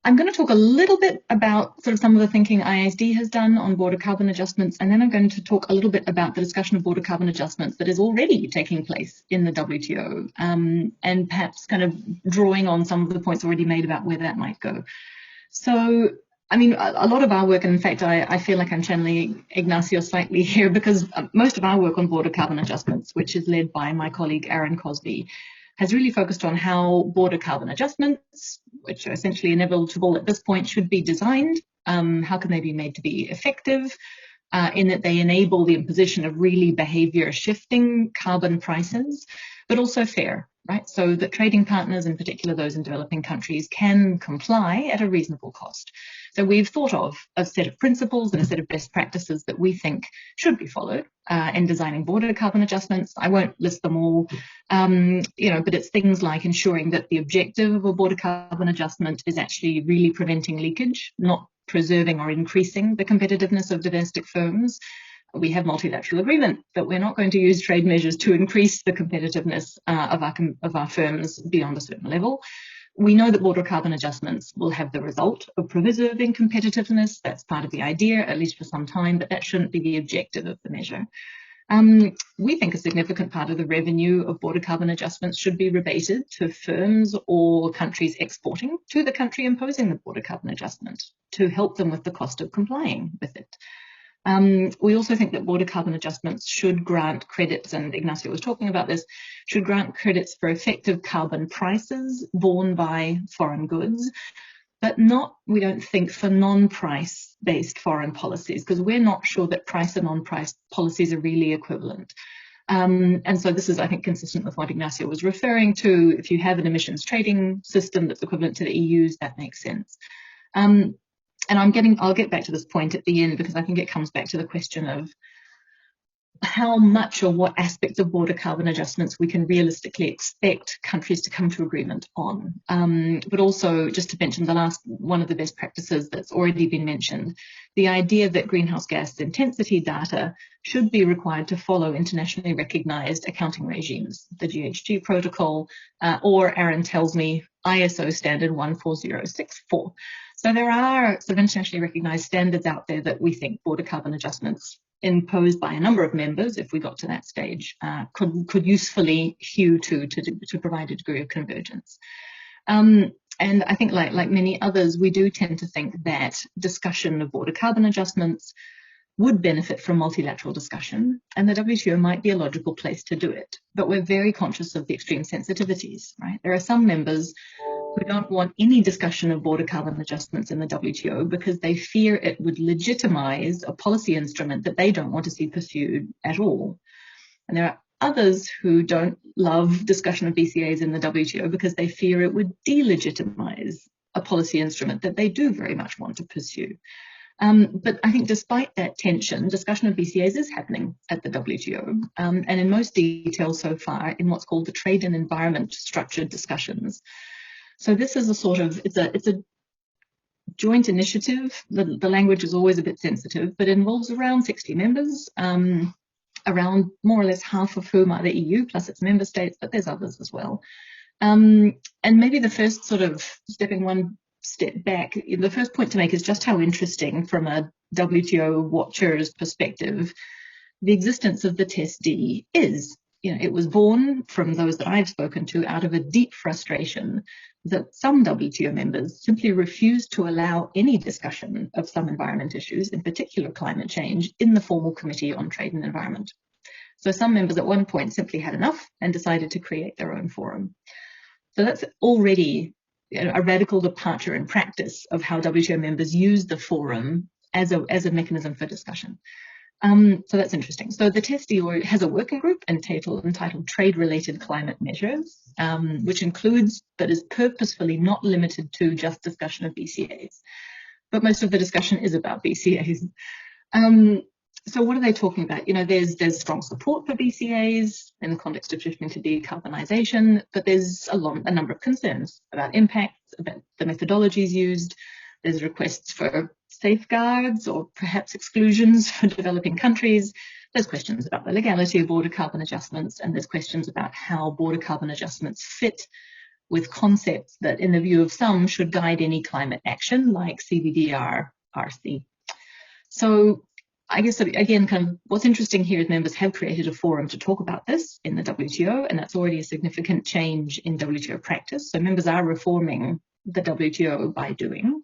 I'm going to talk a little bit about sort of some of the thinking ISD has done on border carbon adjustments, and then I'm going to talk a little bit about the discussion of border carbon adjustments that is already taking place in the WTO, and perhaps kind of drawing on some of the points already made about where that might go. So, I mean, a lot of our work, and in fact, I feel like I'm channeling Ignacio slightly here, because most of our work on border carbon adjustments, which is led by my colleague Aaron Cosby, has really focused on how border carbon adjustments, which are essentially inevitable at this point, should be designed. How can they be made to be effective in that they enable the imposition of really behavior shifting carbon prices, but also fair, right? So that trading partners, in particular those in developing countries, can comply at a reasonable cost. So we've thought of a set of principles and a set of best practices that we think should be followed in designing border carbon adjustments. I won't list them all, but it's things like ensuring that the objective of a border carbon adjustment is actually really preventing leakage, not preserving or increasing the competitiveness of domestic firms. We have multilateral agreement that we're not going to use trade measures to increase the competitiveness of our firms beyond a certain level. We know that border carbon adjustments will have the result of preserving competitiveness. That's part of the idea, at least for some time, but that shouldn't be the objective of the measure. We think a significant part of the revenue of border carbon adjustments should be rebated to firms or countries exporting to the country imposing the border carbon adjustment to help them with the cost of complying with it. We also think that border carbon adjustments should grant credits, and Ignacio was talking about this, should grant credits for effective carbon prices borne by foreign goods, but not, we don't think, for non-price based foreign policies, because we're not sure that price and non-price policies are really equivalent. And so this is, I think, consistent with what Ignacio was referring to. If you have an emissions trading system that's equivalent to the EU's, that makes sense. I'll get back to this point at the end, because I think it comes back to the question of how much or what aspects of border carbon adjustments we can realistically expect countries to come to agreement on. But also, just to mention the last one of the best practices that's already been mentioned, the idea that greenhouse gas intensity data should be required to follow internationally recognized accounting regimes, the GHG protocol, or Aaron tells me ISO standard 14064. So there are some internationally recognized standards out there that we think border carbon adjustments imposed by a number of members, if we got to that stage, could usefully hew to provide a degree of convergence. And I think, like many others, we do tend to think that discussion of border carbon adjustments would benefit from multilateral discussion, and the WTO might be a logical place to do it. But we're very conscious of the extreme sensitivities, right? There are some members who don't want any discussion of border carbon adjustments in the WTO because they fear it would legitimize a policy instrument that they don't want to see pursued at all. And there are others who don't love discussion of BCAs in the WTO because they fear it would delegitimize a policy instrument that they do very much want to pursue. But I think despite that tension, discussion of BCAs is happening at the WTO, and in most detail so far in what's called the trade and environment structured discussions. So this is a sort of, it's a joint initiative. The language is always a bit sensitive, but involves around 60 members, around more or less half of whom are the EU plus its member states, but there's others as well. And maybe the first sort of stepping one step back, the first point to make is just how interesting from a WTO watcher's perspective the existence of the Test D is. It was born from those that I've spoken to out of a deep frustration that some WTO members simply refused to allow any discussion of some environment issues, in particular climate change, in the formal Committee on Trade and Environment. So some members at one point simply had enough and decided to create their own forum. So that's already a radical departure in practice of how WTO members use the forum as a mechanism for discussion. So that's interesting. So the Test has a working group entitled Trade-Related Climate Measures, which includes, but is purposefully not limited to, just discussion of BCAs. But most of the discussion is about BCAs. So what are they talking about? There's strong support for BCAs in the context of shifting to decarbonisation, but there's a number of concerns about impacts, about the methodologies used. There's requests for safeguards or perhaps exclusions for developing countries. There's questions about the legality of border carbon adjustments, and there's questions about how border carbon adjustments fit with concepts that, in the view of some, should guide any climate action, like CBDR, RC. So I guess, again, kind of what's interesting here is members have created a forum to talk about this in the WTO, and that's already a significant change in WTO practice. So members are reforming the WTO by doing.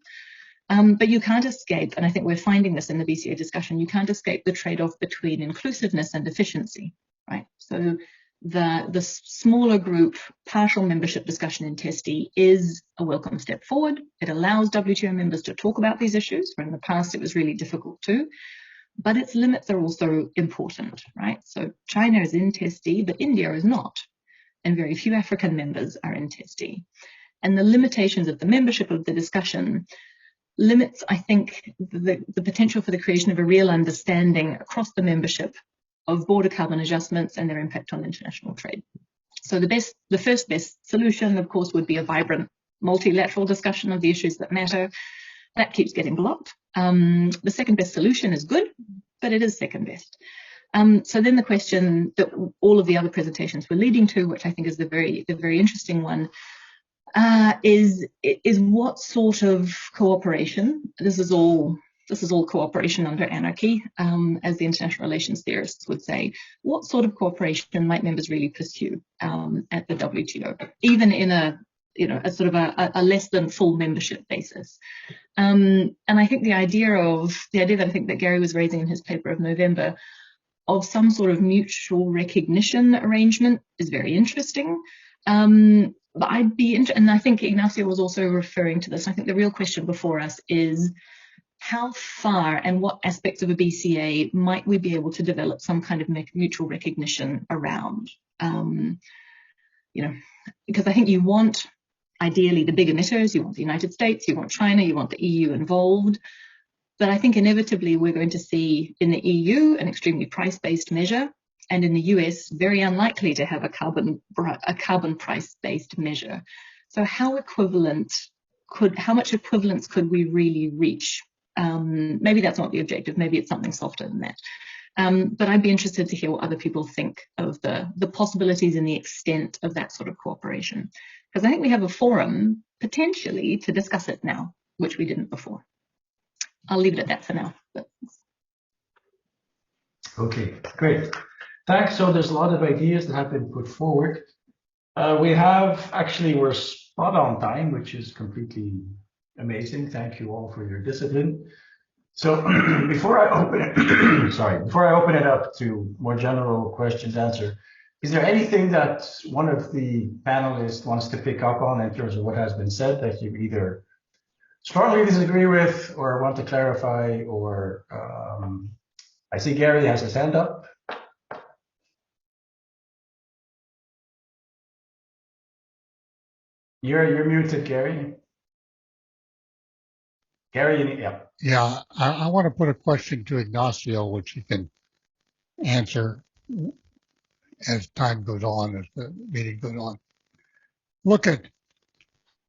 But you can't escape, and I think we're finding this in the BCA discussion, you can't escape the trade-off between inclusiveness and efficiency, right? So the smaller group partial membership discussion in TESTI is a welcome step forward. It allows WTO members to talk about these issues, where in the past it was really difficult to, but its limits are also important, right? So China is in TESTI, but India is not, and very few African members are in TESTI. And the limitations of the membership of the discussion limits, I think, the potential for the creation of a real understanding across the membership of border carbon adjustments and their impact on international trade. So the first best solution, of course, would be a vibrant multilateral discussion of the issues that matter. That keeps getting blocked. The second best solution is good, but it is second best. So then the question that all of the other presentations were leading to, which I think is the very interesting one, is what sort of cooperation? This is all cooperation under anarchy, as the international relations theorists would say. What sort of cooperation might members really pursue at the WTO, even in a sort of a less than full membership basis? And I think the idea that I think that Gary was raising in his paper of November, of some sort of mutual recognition arrangement, is very interesting. But I'd be interested, and I think Ignacio was also referring to this. I think the real question before us is how far and what aspects of a BCA might we be able to develop some kind of mutual recognition around? Because I think you want ideally the big emitters. You want the United States, you want China, you want the EU involved. But I think inevitably we're going to see in the EU an extremely price-based measure, and in the US very unlikely to have a carbon price-based measure. So how much equivalence could we really reach? Maybe that's not the objective. Maybe it's something softer than that. But I'd be interested to hear what other people think of the possibilities and the extent of that sort of cooperation. Because I think we have a forum potentially to discuss it now, which we didn't before. I'll leave it at that for now. Okay, great. Thanks. So there's a lot of ideas that have been put forward. We're spot on time, which is completely amazing. Thank you all for your discipline. So before I open it up to more general questions answered, is there anything that one of the panelists wants to pick up on in terms of what has been said that you either strongly disagree with or want to clarify, or I see Gary has his hand up. You're muted, Gary. Gary, yeah. Yeah, I want to put a question to Ignacio, which he can answer as time goes on, as the meeting goes on.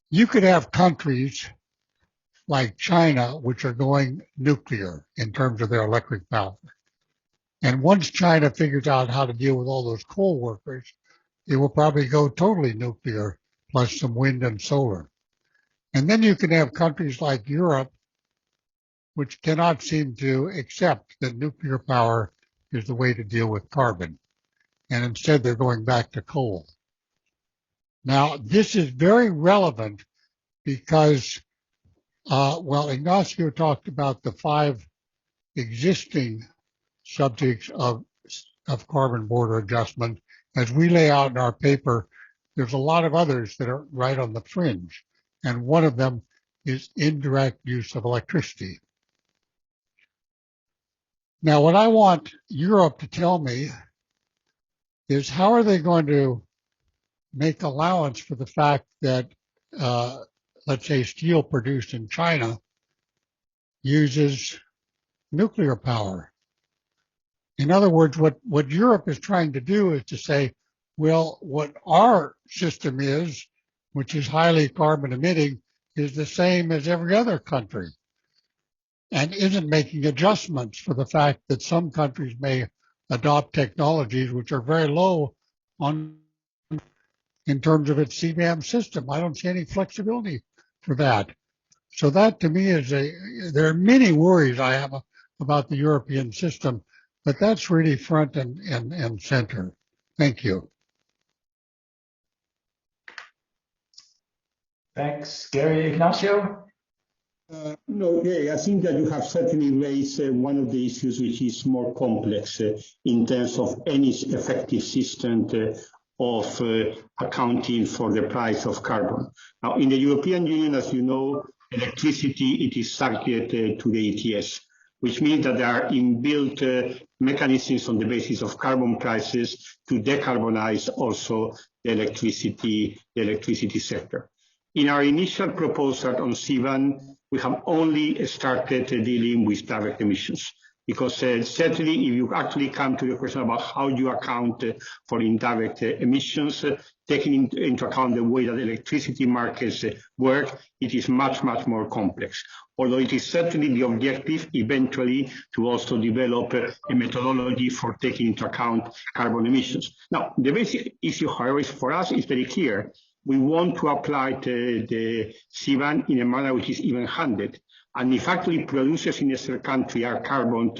You could have countries like China, which are going nuclear in terms of their electric power. And once China figures out how to deal with all those coal workers, it will probably go totally nuclear, plus some wind and solar. And then you can have countries like Europe, which cannot seem to accept that nuclear power is the way to deal with carbon. And instead they're going back to coal. Now, this is very relevant because, Ignacio talked about the 5 existing subjects of carbon border adjustment. As we lay out in our paper, there's a lot of others that are right on the fringe. And one of them is indirect use of electricity. Now, what I want Europe to tell me is how are they going to make allowance for the fact that, let's say, steel produced in China uses nuclear power. In other words, what Europe is trying to do is to say, well, what our system is, which is highly carbon emitting, is the same as every other country, and isn't making adjustments for the fact that some countries may adopt technologies which are very low in terms of its CBAM system. I don't see any flexibility for that. So that to me is there are many worries I have about the European system, but that's really front and center. Thank you. Thanks, Gary. Ignacio? No, I think that you have certainly raised one of the issues which is more complex in terms of any effective system of accounting for the price of carbon. Now, in the European Union, as you know, electricity, it is subject to the ETS, which means that there are inbuilt mechanisms on the basis of carbon prices to decarbonize also the electricity sector. In our initial proposal on CBAM, we have only started dealing with direct emissions, because certainly if you actually come to the question about how you account for indirect emissions, taking into account the way that electricity markets work, it is much, much more complex. Although it is certainly the objective eventually to also develop a methodology for taking into account carbon emissions. Now, the basic issue, however, for us is very clear. We want to apply the CBAM in a manner which is even-handed. And if actually producers in a certain country are carbon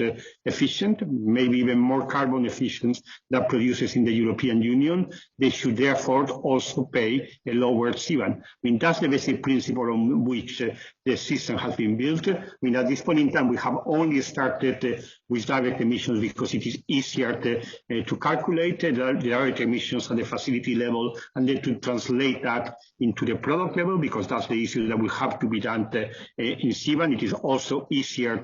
efficient, maybe even more carbon efficient than producers in the European Union, they should therefore also pay a lower CBAM. I mean, that's the basic principle on which the system has been built. I mean, at this point in time, we have only started with direct emissions because it is easier to calculate the direct emissions at the facility level and then to translate that into the product level, because that's the issue that will have to be done in CBAM. Schuman. It is also easier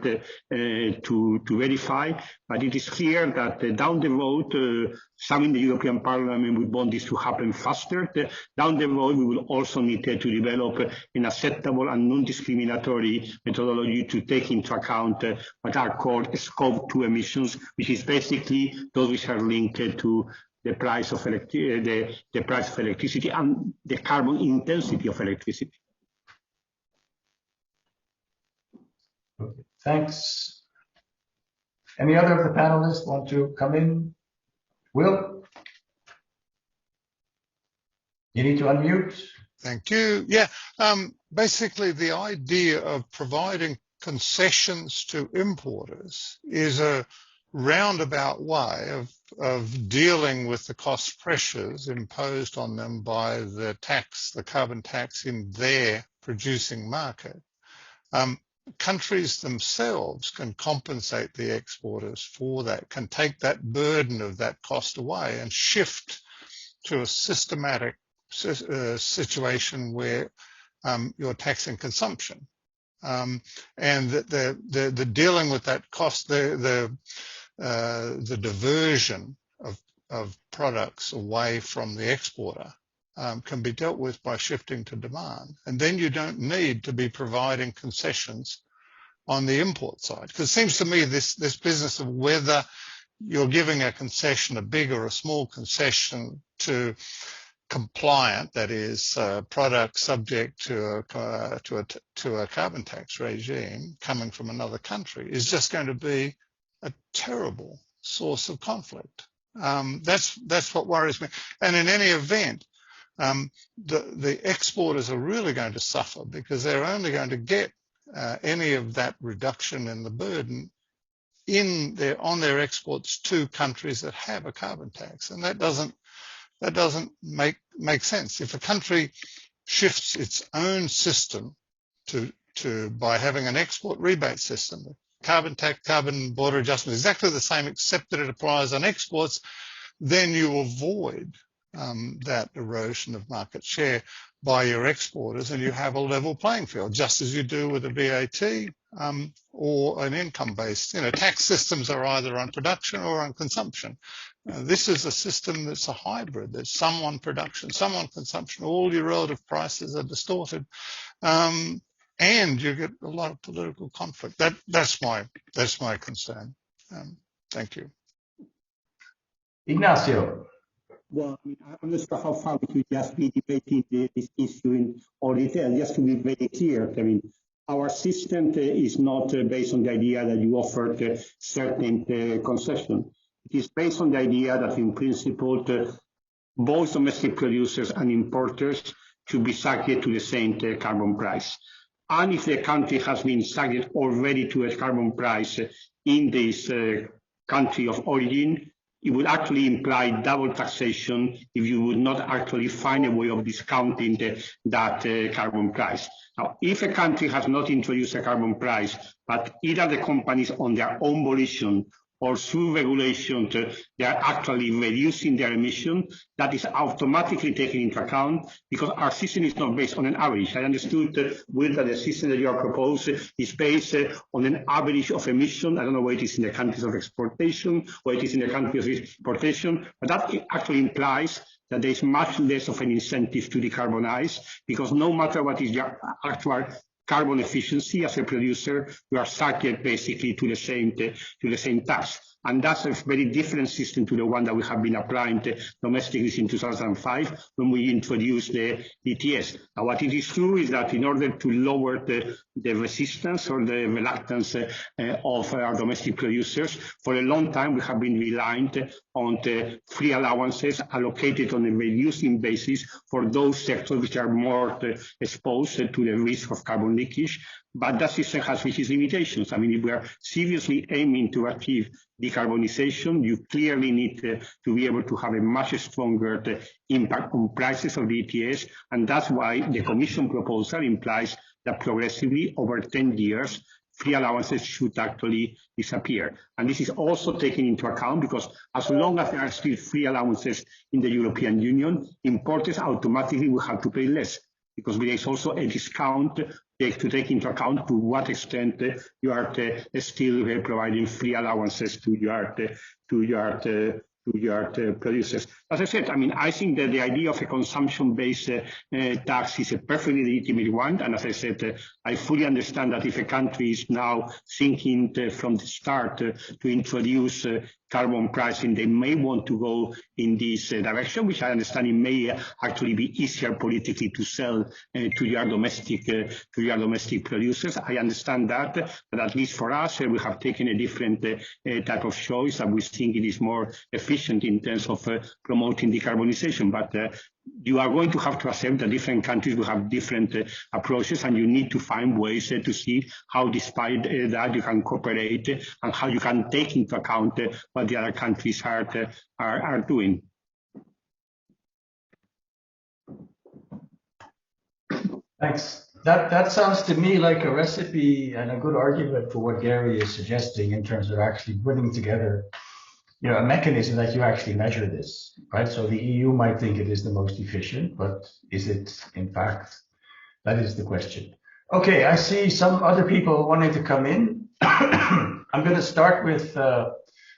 to verify, but it is clear that down the road, some in the European Parliament would want this to happen faster. Down the road, we will also need to develop an acceptable and non-discriminatory methodology to take into account what are called Scope 2 emissions, which is basically those which are linked to the price of electricity and the carbon intensity of electricity. Okay, thanks. Any other of the panelists want to come in? Will? You need to unmute. Thank you. Yeah, basically the idea of providing concessions to importers is a roundabout way of dealing with the cost pressures imposed on them by the tax, the carbon tax in their producing market. Countries themselves can compensate the exporters for that, can take that burden of that cost away and shift to a systematic situation where you're taxing consumption. And that the dealing with that cost, the diversion of products away from the exporter can be dealt with by shifting to demand. And then you don't need to be providing concessions on the import side. Because it seems to me this business of whether you're giving a concession, a big or a small concession to compliant, that is, products subject to a carbon tax regime coming from another country, is just going to be a terrible source of conflict. That's what worries me. And in any event, the exporters are really going to suffer because they're only going to get any of that reduction in the burden on their exports to countries that have a carbon tax, and that doesn't make sense. If a country shifts its own system by having an export rebate system, carbon tax, carbon border adjustment, exactly the same, except that it applies on exports, then you avoid that erosion of market share by your exporters, and you have a level playing field, just as you do with a VAT or an income-based. Tax systems are either on production or on consumption. This is a system that's a hybrid. There's some on production, some on consumption. All your relative prices are distorted, and you get a lot of political conflict. That's my concern. Thank you. Ignacio. Well, I mean, I'm not sure how far we could just be debating this issue in all detail. Just to be very clear, I mean, our system is not based on the idea that you offered certain concession. It is based on the idea that, in principle, both domestic producers and importers should be subject to the same carbon price. And if the country has been subject already to a carbon price in this country of origin, it would actually imply double taxation if you would not actually find a way of discounting that carbon price. Now, if a country has not introduced a carbon price, but either the companies on their own volition or through regulation, they are actually reducing their emission, that is automatically taken into account because our system is not based on an average. I understood, Will, that the system that you are proposing is based on an average of emission. I don't know where it is in the countries of exportation, or it is in the countries of importation, but that actually implies that there is much less of an incentive to decarbonize, because no matter what is your actual carbon efficiency as a producer, you are subject basically to the same tax. And that's a very different system to the one that we have been applying domestically in 2005 when we introduced the ETS. Now, what it is true is that in order to lower the resistance or the reluctance of our domestic producers, for a long time we have been relying on the free allowances allocated on a reducing basis for those sectors which are more exposed to the risk of carbon leakage. But that system has reached its limitations. I mean, if we are seriously aiming to achieve decarbonization, you clearly need to be able to have a much stronger impact on prices of the ETS. And that's why the Commission proposal implies that progressively over 10 years, free allowances should actually disappear. And this is also taken into account because as long as there are still free allowances in the European Union, importers automatically will have to pay less. because there is also a discount to take into account to what extent you are still providing free allowances to your producers. As I said, I mean, I think that the idea of a consumption-based tax is a perfectly legitimate one. And as I said, I fully understand that if a country is now thinking from the start to introduce carbon pricing, they may want to go in this direction, which I understand it may actually be easier politically to sell to your domestic producers. I understand that, but at least for us, we have taken a different type of choice, and we think it is more efficient in terms of promoting decarbonization. But you are going to have to accept that different countries will have different approaches, and you need to find ways to see how, despite that, you can cooperate and how you can take into account what the other countries are doing. Thanks. That sounds to me like a recipe and a good argument for what Gary is suggesting in terms of actually putting together, you know, a mechanism that you actually measure this, right? So the EU might think it is the most efficient, but is it in fact? That is the question. Okay, I see some other people wanting to come in. I'm going to start with,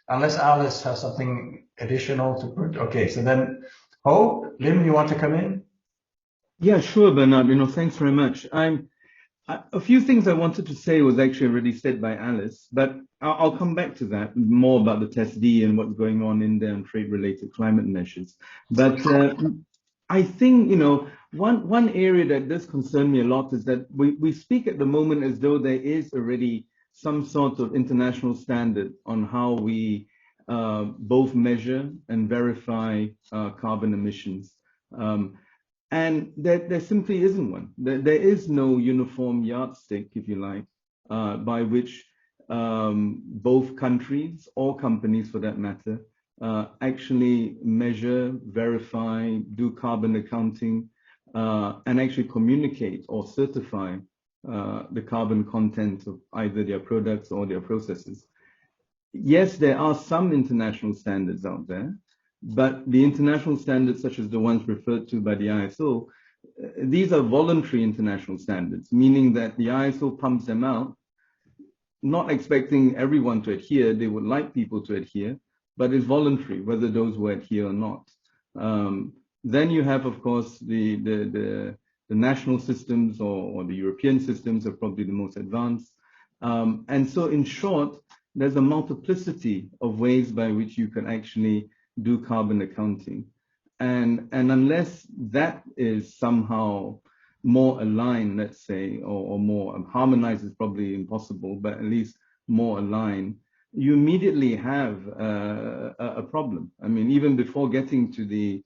unless Alice has something additional to put. Okay, so then, Lim, you want to come in? Yeah, sure, Bernard. Thanks very much. A few things I wanted to say was actually already said by Alice, but I'll come back to that more about the TESD and what's going on in there and trade-related climate measures. But I think, one area that does concern me a lot is that we speak at the moment as though there is already some sort of international standard on how we both measure and verify carbon emissions. And there simply isn't one. There is no uniform yardstick, if you like, by which both countries or companies, for that matter, actually measure, verify, do carbon accounting, and actually communicate or certify the carbon content of either their products or their processes. Yes, there are some international standards out there, but the international standards, such as the ones referred to by the ISO, these are voluntary international standards, meaning that the ISO pumps them out, not expecting everyone to adhere. They would like people to adhere, but it's voluntary, whether those will adhere or not. Then you have, of course, the national systems or the European systems are probably the most advanced. And so in short, there's a multiplicity of ways by which you can actually do carbon accounting. And unless that is somehow more aligned, let's say, or more harmonized is probably impossible, but at least more aligned, you immediately have a problem. I mean, even before getting to the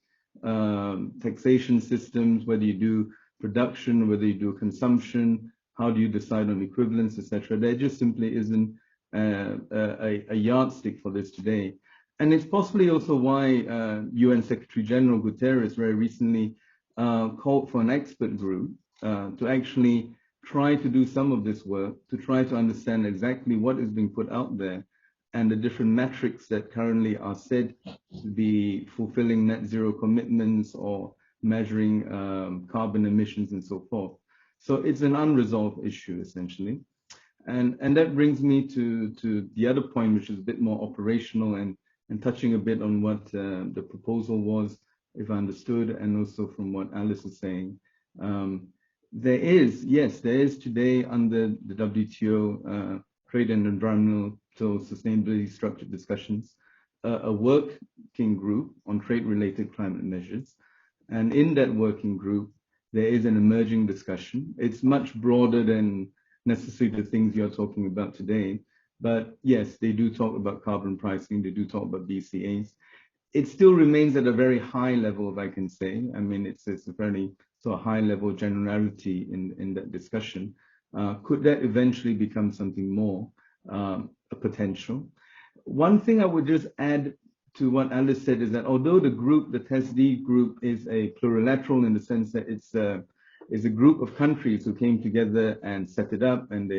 taxation systems, whether you do production, whether you do consumption, how do you decide on equivalence, etc. There just simply isn't a yardstick for this today. And it's possibly also why UN Secretary General Guterres very recently called for an expert group to actually try to do some of this work, to try to understand exactly what is being put out there and the different metrics that currently are said to be fulfilling net zero commitments or measuring carbon emissions and so forth. So it's an unresolved issue, essentially. And that brings me to the other point, which is a bit more operational and touching a bit on what the proposal was, if I understood, and also from what Alice is saying. There is today under the WTO Trade and Environmental Sustainability Structured Discussions, a working group on trade-related climate measures. And in that working group, there is an emerging discussion. It's much broader than necessarily the things you're talking about today. But yes, they do talk about carbon pricing, they do talk about BCAs. It still remains at a very high level, if I can say. I mean, it's a fairly sort of high level generality in that discussion. Could that eventually become something more, a potential? One thing I would just add to what Alice said is that although the group, the TESD group, is a plurilateral in the sense that it's a group of countries who came together and set it up, and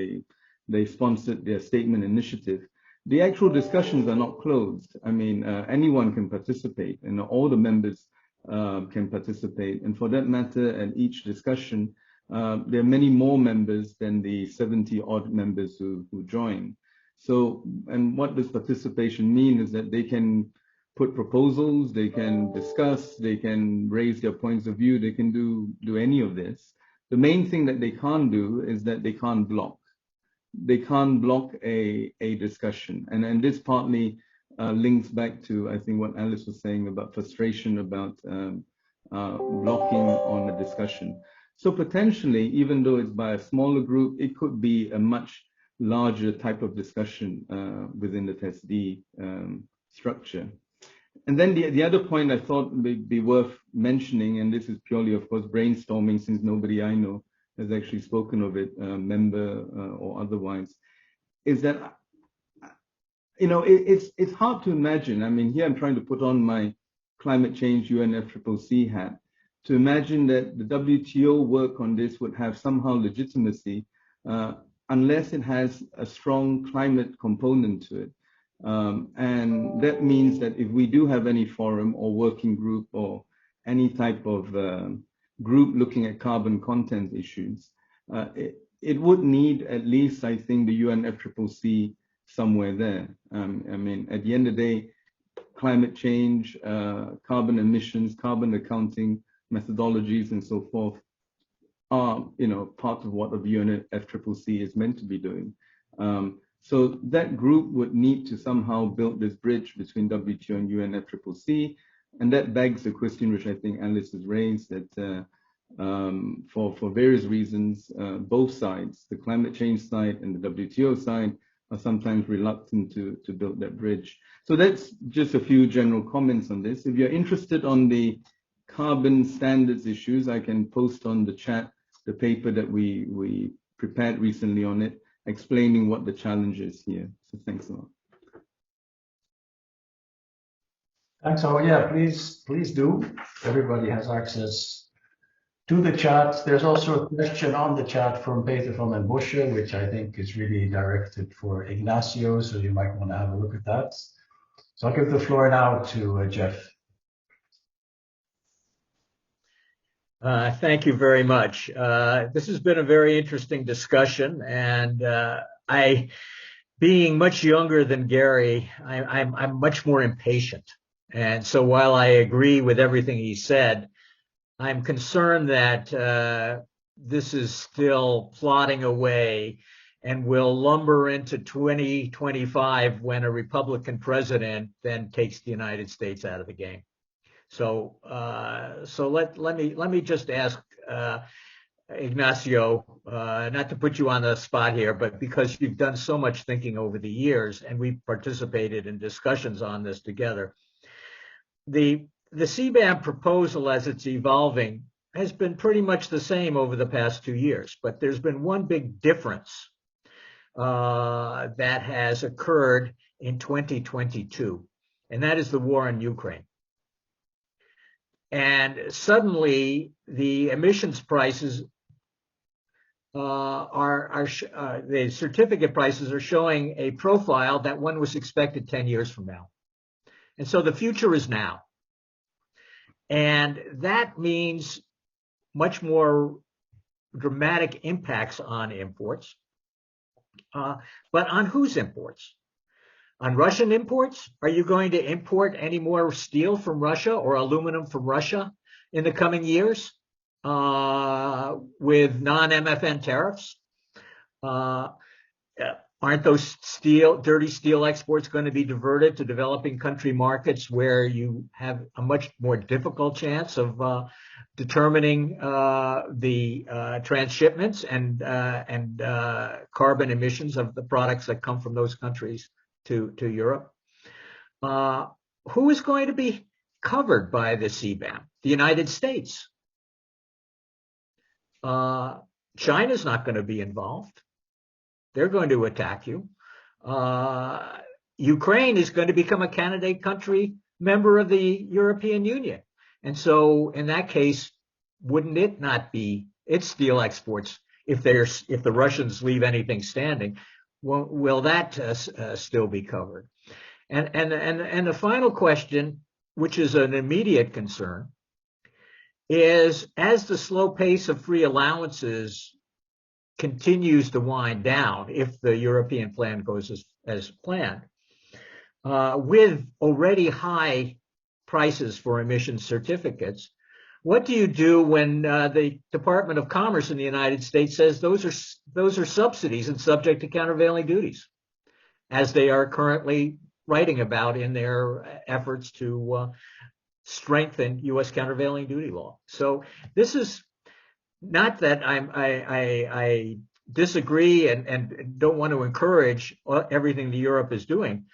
they sponsored their statement initiative. The actual discussions are not closed. I mean, anyone can participate, and all the members can participate. And for that matter, at each discussion, there are many more members than the 70 odd members who join. So, and what does participation mean is that they can put proposals, they can discuss, they can raise their points of view, they can do any of this. The main thing that they can't do is that they can't block. They can't block a discussion. And this partly links back to, I think, what Alice was saying about frustration about blocking on a discussion. So potentially, even though it's by a smaller group, it could be a much larger type of discussion within the TESD structure. And then the other point I thought would be worth mentioning, and this is purely, of course, brainstorming, since nobody I know has actually spoken of it, member or otherwise, is that, you know, it's hard to imagine. I mean, here I'm trying to put on my climate change UNFCCC hat, to imagine that the WTO work on this would have somehow legitimacy unless it has a strong climate component to it. And that means that if we do have any forum or working group or any type of group looking at carbon content issues, it would need at least, I think, the UNFCCC somewhere there. I mean, at the end of the day, climate change, carbon emissions, carbon accounting methodologies, and so forth are, you know, part of what the UNFCCC is meant to be doing. So that group would need to somehow build this bridge between WTO and UNFCCC, and that begs the question which I think Alice has raised, that for various reasons, both sides, the climate change side and the WTO side, are sometimes reluctant to build that bridge. So that's just a few general comments on this. If you're interested on the carbon standards issues, I can post on the chat the paper that we prepared recently on it, explaining what the challenge is here. So thanks a lot. Thanks. Oh yeah, please do. Everybody has access to the chat. There's also a question on the chat from Peter van den Bosche, which I think is really directed for Ignacio, so you might want to have a look at that. So I'll give the floor now to Jeff. Thank you very much. This has been a very interesting discussion, and being much younger than Gary, I'm much more impatient. And so while I agree with everything he said, I'm concerned that this is still plodding away and will lumber into 2025 when a Republican president then takes the United States out of the game. So let me just ask Ignacio, not to put you on the spot here, but because you've done so much thinking over the years and we've participated in discussions on this together. The CBAM proposal as it's evolving has been pretty much the same over the past 2 years, but there's been one big difference that has occurred in 2022, and that is the war in Ukraine. And suddenly the emissions prices the certificate prices are showing a profile that one was expected 10 years from now. And so the future is now. And that means much more dramatic impacts on imports. But on whose imports? On Russian imports? Are you going to import any more steel from Russia or aluminum from Russia in the coming years with non-MFN tariffs? Aren't those dirty steel exports going to be diverted to developing country markets where you have a much more difficult chance of determining the transshipments and carbon emissions of the products that come from those countries to Europe? Who is going to be covered by the CBAM? The United States. China's not going to be involved. They're going to attack you. Ukraine is going to become a candidate country member of the European Union. And so in that case, wouldn't it not be its steel exports, if the Russians leave anything standing, will that still be covered? And the final question, which is an immediate concern, is as the slow pace of free allowances continues to wind down, if the European plan goes as planned, with already high prices for emission certificates, what do you do when the Department of Commerce in the United States says those are subsidies and subject to countervailing duties, as they are currently writing about in their efforts to strengthen U.S. countervailing duty law? So this is not that I disagree and don't want to encourage everything that Europe is doing,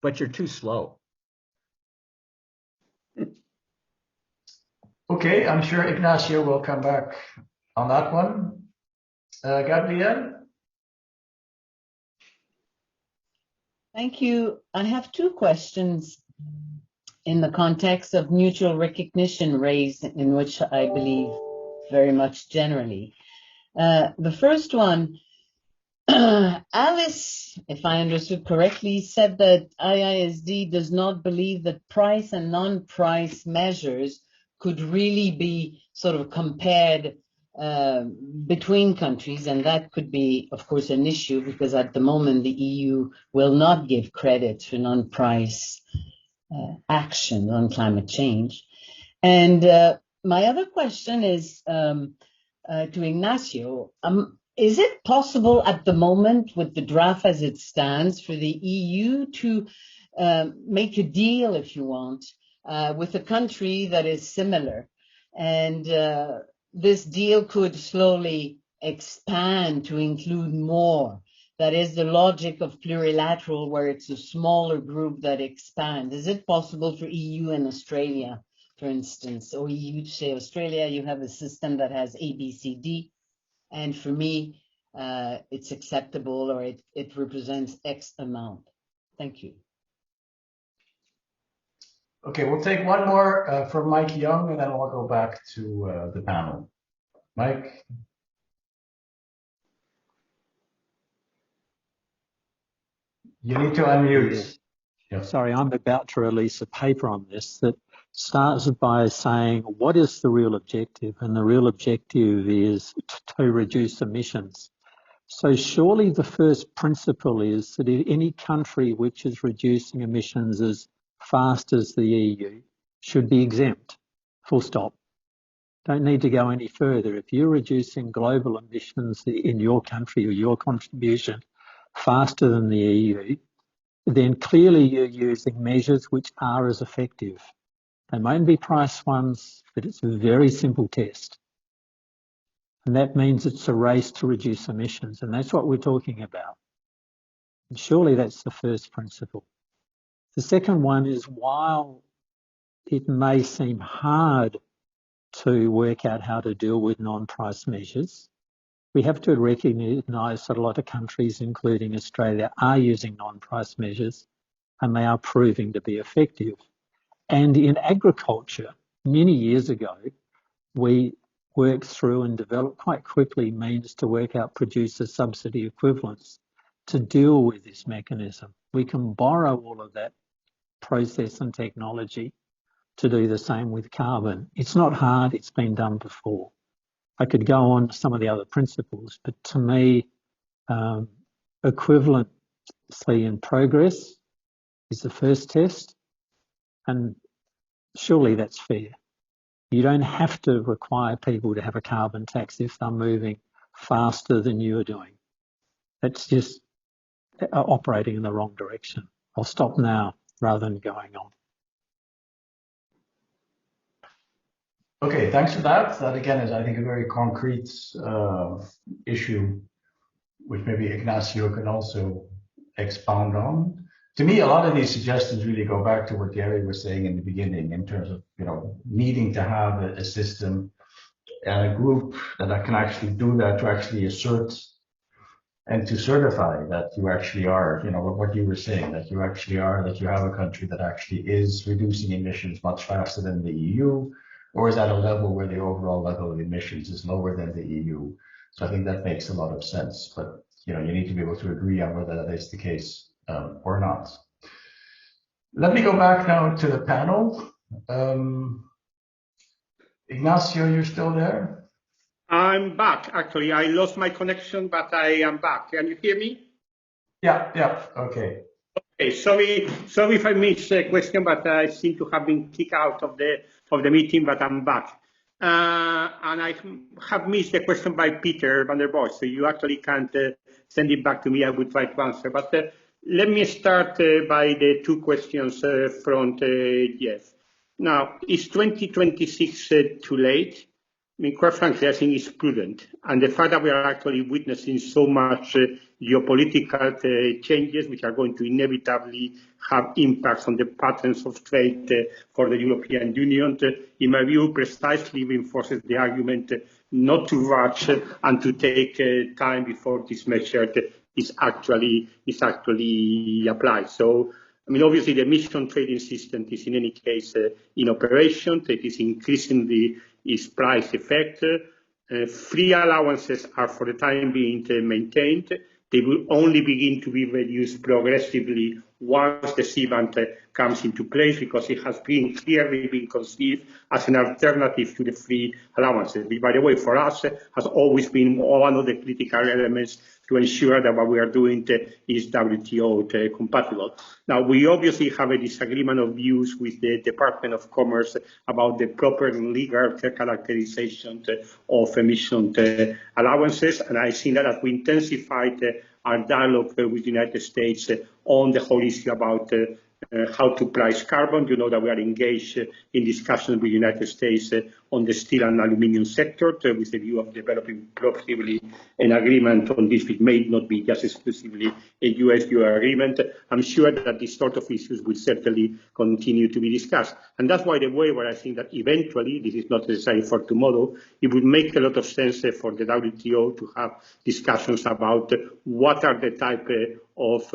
but you're too slow. Okay, I'm sure Ignacio will come back on that one. Gabrielle? Thank you. I have two questions in the context of mutual recognition raised, in which I believe very much generally. The first one, Alice, if I understood correctly, said that IISD does not believe that price and non-price measures could really be sort of compared between countries, and that could be, of course, an issue, because at the moment the EU will not give credit for non-price action on climate change. And my other question is to Ignacio. Is it possible at the moment, with the draft as it stands, for the EU to make a deal, if you want, with a country that is similar? And this deal could slowly expand to include more. That is the logic of plurilateral, where it's a smaller group that expands. Is it possible for EU and Australia, for instance, or EU to say, Australia, you have a system that has A, B, C, D, and for me, it's acceptable, or it represents X amount? Thank you. Okay, we'll take one more from Mike Young, and then we'll go back to the panel. Mike? You need to unmute. Yeah. Sorry, I'm about to release a paper on this that starts by saying, what is the real objective? And the real objective is to reduce emissions. So surely the first principle is that if any country which is reducing emissions as fast as the EU should be exempt, full stop. Don't need to go any further. If you're reducing global emissions in your country or your contribution faster than the EU, then clearly you're using measures which are as effective. They might be price ones, but it's a very simple test. And that means it's a race to reduce emissions, and that's what we're talking about. And surely that's the first principle. The second one is, while it may seem hard to work out how to deal with non-price measures, we have to recognise that a lot of countries, including Australia, are using non-price measures, and they are proving to be effective. And in agriculture, many years ago, we worked through and developed quite quickly means to work out producer subsidy equivalents to deal with this mechanism. We can borrow all of that process and technology to do the same with carbon. It's not hard, it's been done before. I could go on to some of the other principles, but to me, equivalency in progress is the first test, and surely that's fair. You don't have to require people to have a carbon tax if they're moving faster than you are doing. That's just operating in the wrong direction. I'll stop now rather than going on. Okay, thanks for that. That again is, I think, a very concrete issue, which maybe Ignacio can also expound on. To me, a lot of these suggestions really go back to what Gary was saying in the beginning, in terms of, needing to have a system and a group that can actually do that, to actually assert and to certify that you actually are, what you were saying, that you actually are, that you have a country that actually is reducing emissions much faster than the EU, or is at a level where the overall level of emissions is lower than the EU. So I think that makes a lot of sense, but you need to be able to agree on whether that is the case or not. Let me go back now to the panel. Ignacio, you're still there? I'm back. Actually, I lost my connection, but I am back. Can you hear me? Yeah. Okay. Okay. Sorry if I missed the question, but I seem to have been kicked out of the meeting. But I'm back, and I have missed the question by Peter van der Bosch. So you actually can't send it back to me. I will try to answer. But let me start by the two questions from Jeff. Now, is 2026 too late? I mean, quite frankly, I think it's prudent. And the fact that we are actually witnessing so much geopolitical changes, which are going to inevitably have impacts on the patterns of trade for the European Union, in my view, precisely reinforces the argument not to rush and to take time before this measure is actually applied. So, I mean, obviously, the emission trading system is in any case in operation. It is increasingly its price effect. Free allowances are for the time being maintained. They will only begin to be reduced progressively once the CBAM comes into place, because it has been clearly been conceived as an alternative to the free allowances, which, by the way, for us has always been one of the critical elements to ensure that what we are doing is WTO compatible. Now, we obviously have a disagreement of views with the Department of Commerce about the proper legal characterization of emission allowances, and I think that as we intensified our dialogue with the United States on the whole issue about how to price carbon. You know that we are engaged in discussions with the United States on the steel and aluminium sector with the view of developing possibly an agreement on this, which may not be just exclusively a US-EU agreement. I'm sure that these sort of issues will certainly continue to be discussed. And that's why the way where I think that eventually, this is not necessary for tomorrow, it would make a lot of sense for the WTO to have discussions about what are the type of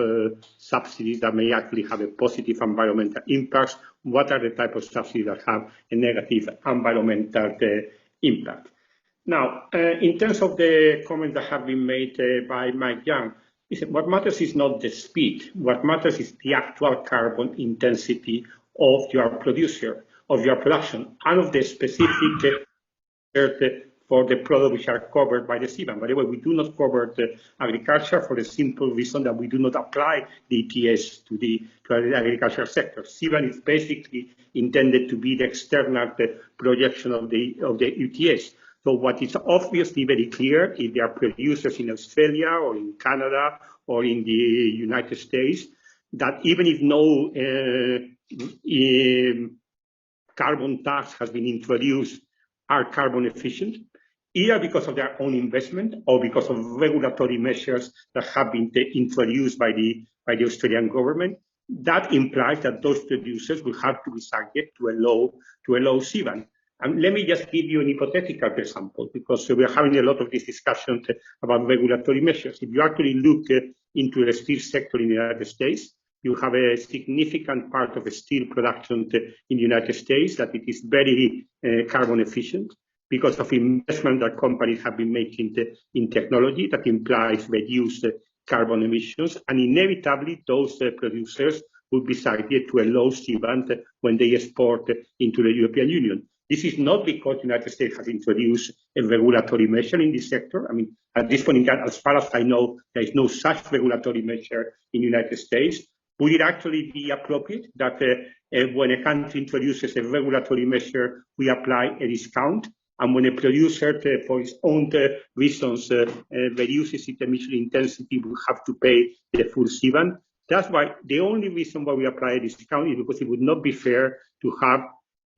subsidies that may actually have a positive environmental impact, what are the type of subsidies that have a negative environmental impact. Now, in terms of the comments that have been made by Mike Young, what matters is not the speed. What matters is the actual carbon intensity of your producer, of your production, and of the specific for the products which are covered by the CBAM. By the way, we do not cover the agriculture for the simple reason that we do not apply the ETS to the agricultural sector. CBAM is basically intended to be the external projection of the ETS. So what is obviously very clear is there are producers in Australia or in Canada or in the United States that even if no carbon tax has been introduced, are carbon efficient, either because of their own investment or because of regulatory measures that have been introduced by the Australian government. That implies that those producers will have to be subject to a low CBAM. And let me just give you an hypothetical example, because we're having a lot of this discussion about regulatory measures. If you actually look into the steel sector in the United States, you have a significant part of the steel production in the United States that it is very carbon efficient because of investment that companies have been making in technology that implies reduced carbon emissions, and inevitably those producers will be subject to a low CBAM when they export into the European Union. This is not because the United States has introduced a regulatory measure in this sector. I mean, at this point in time, as far as I know, there is no such regulatory measure in the United States. Would it actually be appropriate that when a country introduces a regulatory measure, we apply a discount? And when a producer, for his own reasons, reduces its emission intensity, will have to pay the full CBAM? That's why the only reason why we apply a discount is because it would not be fair to have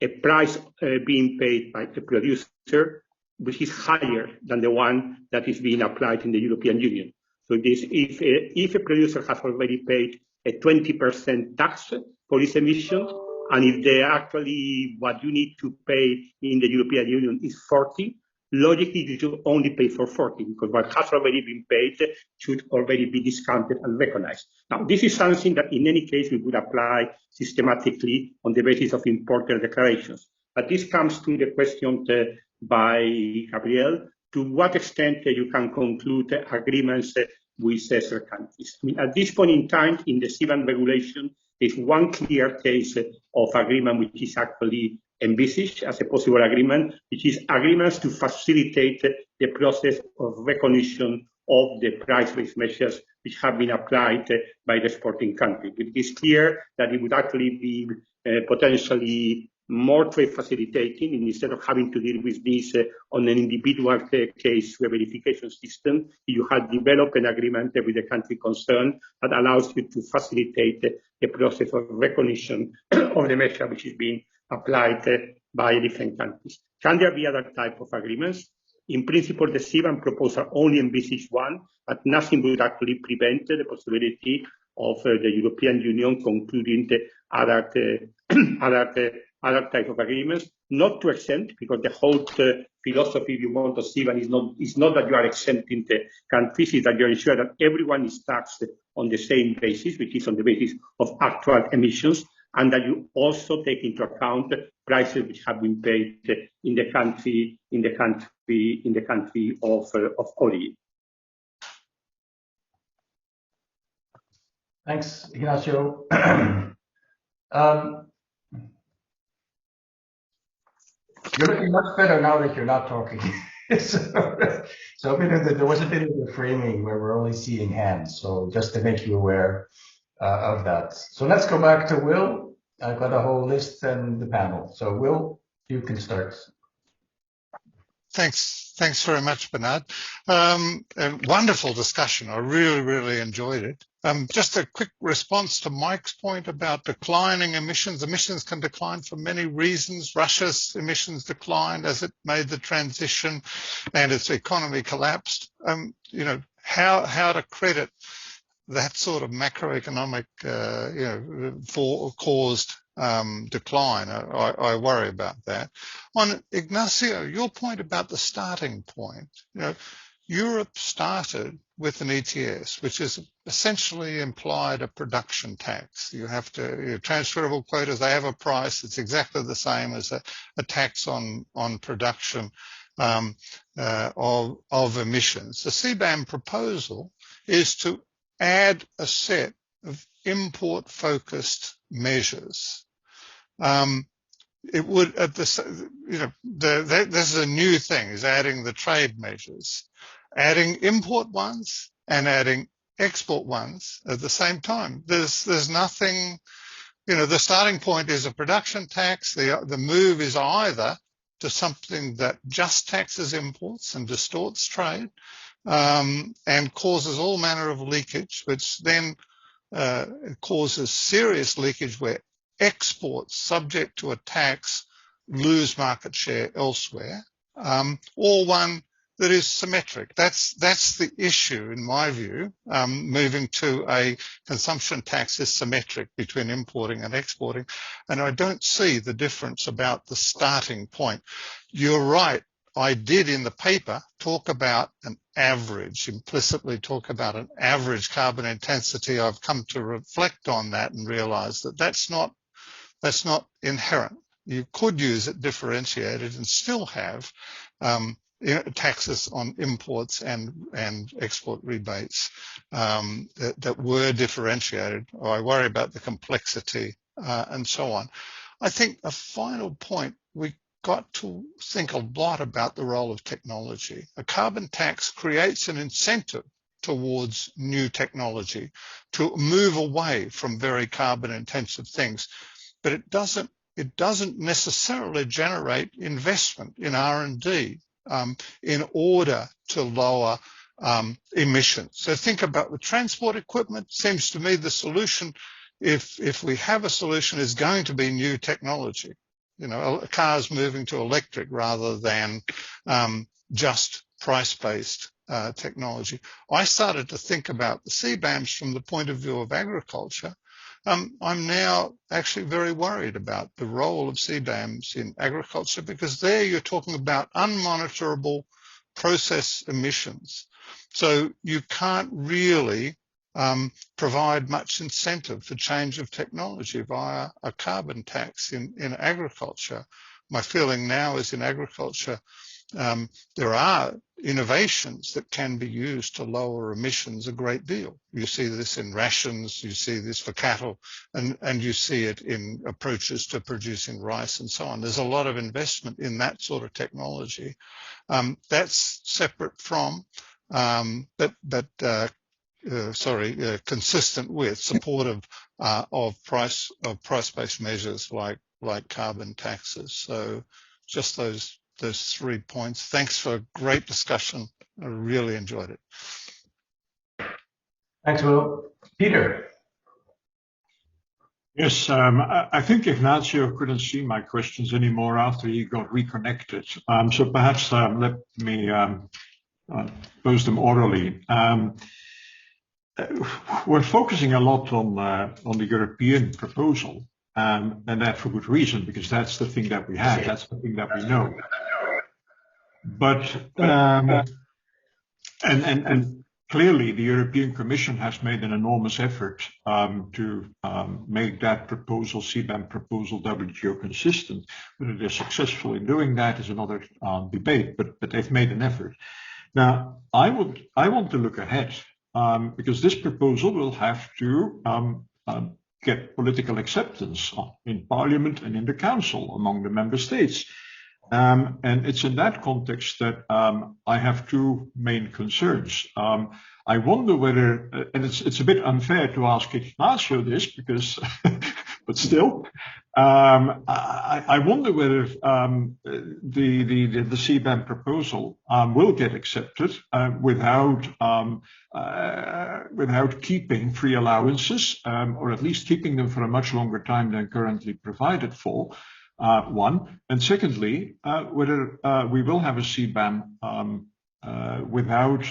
a price being paid by the producer which is higher than the one that is being applied in the European Union. So if a producer has already paid a 20% tax for its emissions, and if they actually what you need to pay in the European Union is 40, logically you should only pay for 40, because what has already been paid should already be discounted and recognized. Now, this is something that in any case we would apply systematically on the basis of importer declarations. But this comes to the question by Gabriel, to what extent you can conclude agreements with third countries. I mean, at this point in time, in the CBAM regulation, there's one clear case of agreement which is actually envisaged as a possible agreement, which is agreements to facilitate the process of recognition of the price-based measures which have been applied by the exporting country. It is clear that it would actually be potentially more trade facilitating, and instead of having to deal with this on an individual case verification system, you have developed an agreement with the country concerned that allows you to facilitate the process of recognition of the measure which is being applied by different countries. Can there be other type of agreements? In principle, the CBAM proposal only envisages one, but nothing would actually prevent the possibility of the European Union concluding other type of agreements, not to exempt, because the whole philosophy, if you want, of CBAM is not that you are exempting the countries, it's that you ensure that everyone is taxed on the same basis, which is on the basis of actual emissions, and that you also take into account prices which have been paid in the country of origin. Thanks, Ignacio. You're looking much better now that you're not talking. so there was a bit of the framing where we're only seeing hands. So just to make you aware of that. So let's go back to Will. I've got a whole list and the panel. So Will, you can start. Thanks very much, Bernard. A wonderful discussion. I really enjoyed it. Just a quick response to Mike's point about declining emissions. Emissions can decline for many reasons. Russia's emissions declined as it made the transition and its economy collapsed. You know, how to credit that sort of macroeconomic, caused decline. I worry about that. On Ignacio, your point about the starting point, you know, Europe started with an ETS, which is essentially implied a production tax. You have to, transferable quotas, they have a price. It's exactly the same as a tax on production of emissions. The CBAM proposal is to add a set of import-focused measures. It would, this is a new thing, is adding the trade measures, adding import ones and adding export ones at the same time. There's nothing, the starting point is a production tax. The move is either to something that just taxes imports and distorts trade, and causes all manner of leakage, which then causes serious leakage where exports subject to a tax lose market share elsewhere, or one that is symmetric. That's the issue, in my view. Moving to a consumption tax is symmetric between importing and exporting, and I don't see the difference about the starting point. You're right. I did in the paper talk about an average, implicitly talk about an average carbon intensity. I've come to reflect on that and realize that that's not inherent. You could use it differentiated and still have taxes on imports and export rebates that were differentiated. I worry about the complexity and so on. I think a final point, we got to think a lot about the role of technology. A carbon tax creates an incentive towards new technology to move away from very carbon intensive things, but it doesn't necessarily generate investment in R&D in order to lower emissions. So think about the transport equipment. Seems to me the solution, if we have a solution, is going to be new technology. Cars moving to electric rather than just price-based technology. I started to think about the CBAMs from the point of view of agriculture. I'm now actually very worried about the role of CBAMs in agriculture, because there you're talking about unmonitorable process emissions. So you can't really provide much incentive for change of technology via a carbon tax in agriculture. My feeling now is in agriculture, there are innovations that can be used to lower emissions a great deal. You see this in rations, you see this for cattle, and you see it in approaches to producing rice and so on. There's a lot of investment in that sort of technology. That's separate from, consistent with support of price-based measures like carbon taxes. So just those 3 points. Thanks for a great discussion. I really enjoyed it. Thanks, Will. Peter. Yes, I think Ignacio couldn't see my questions anymore after he got reconnected. So perhaps let me pose them orally. We're focusing a lot on the European proposal, and that for good reason, because that's the thing that we have, that's the thing that we know. But and clearly the European Commission has made an enormous effort to make that proposal, CBAM proposal, WTO consistent. Whether they're successful in doing that is another debate, but they've made an effort. Now, I want to look ahead because this proposal will have to get political acceptance in Parliament and in the Council among the member states. And it's in that context that I have two main concerns. I wonder whether, and it's a bit unfair to ask Ignacio this because, but still, I wonder whether the CBAM proposal will get accepted without keeping free allowances, or at least keeping them for a much longer time than currently provided for. One, and secondly, whether we will have a CBAM without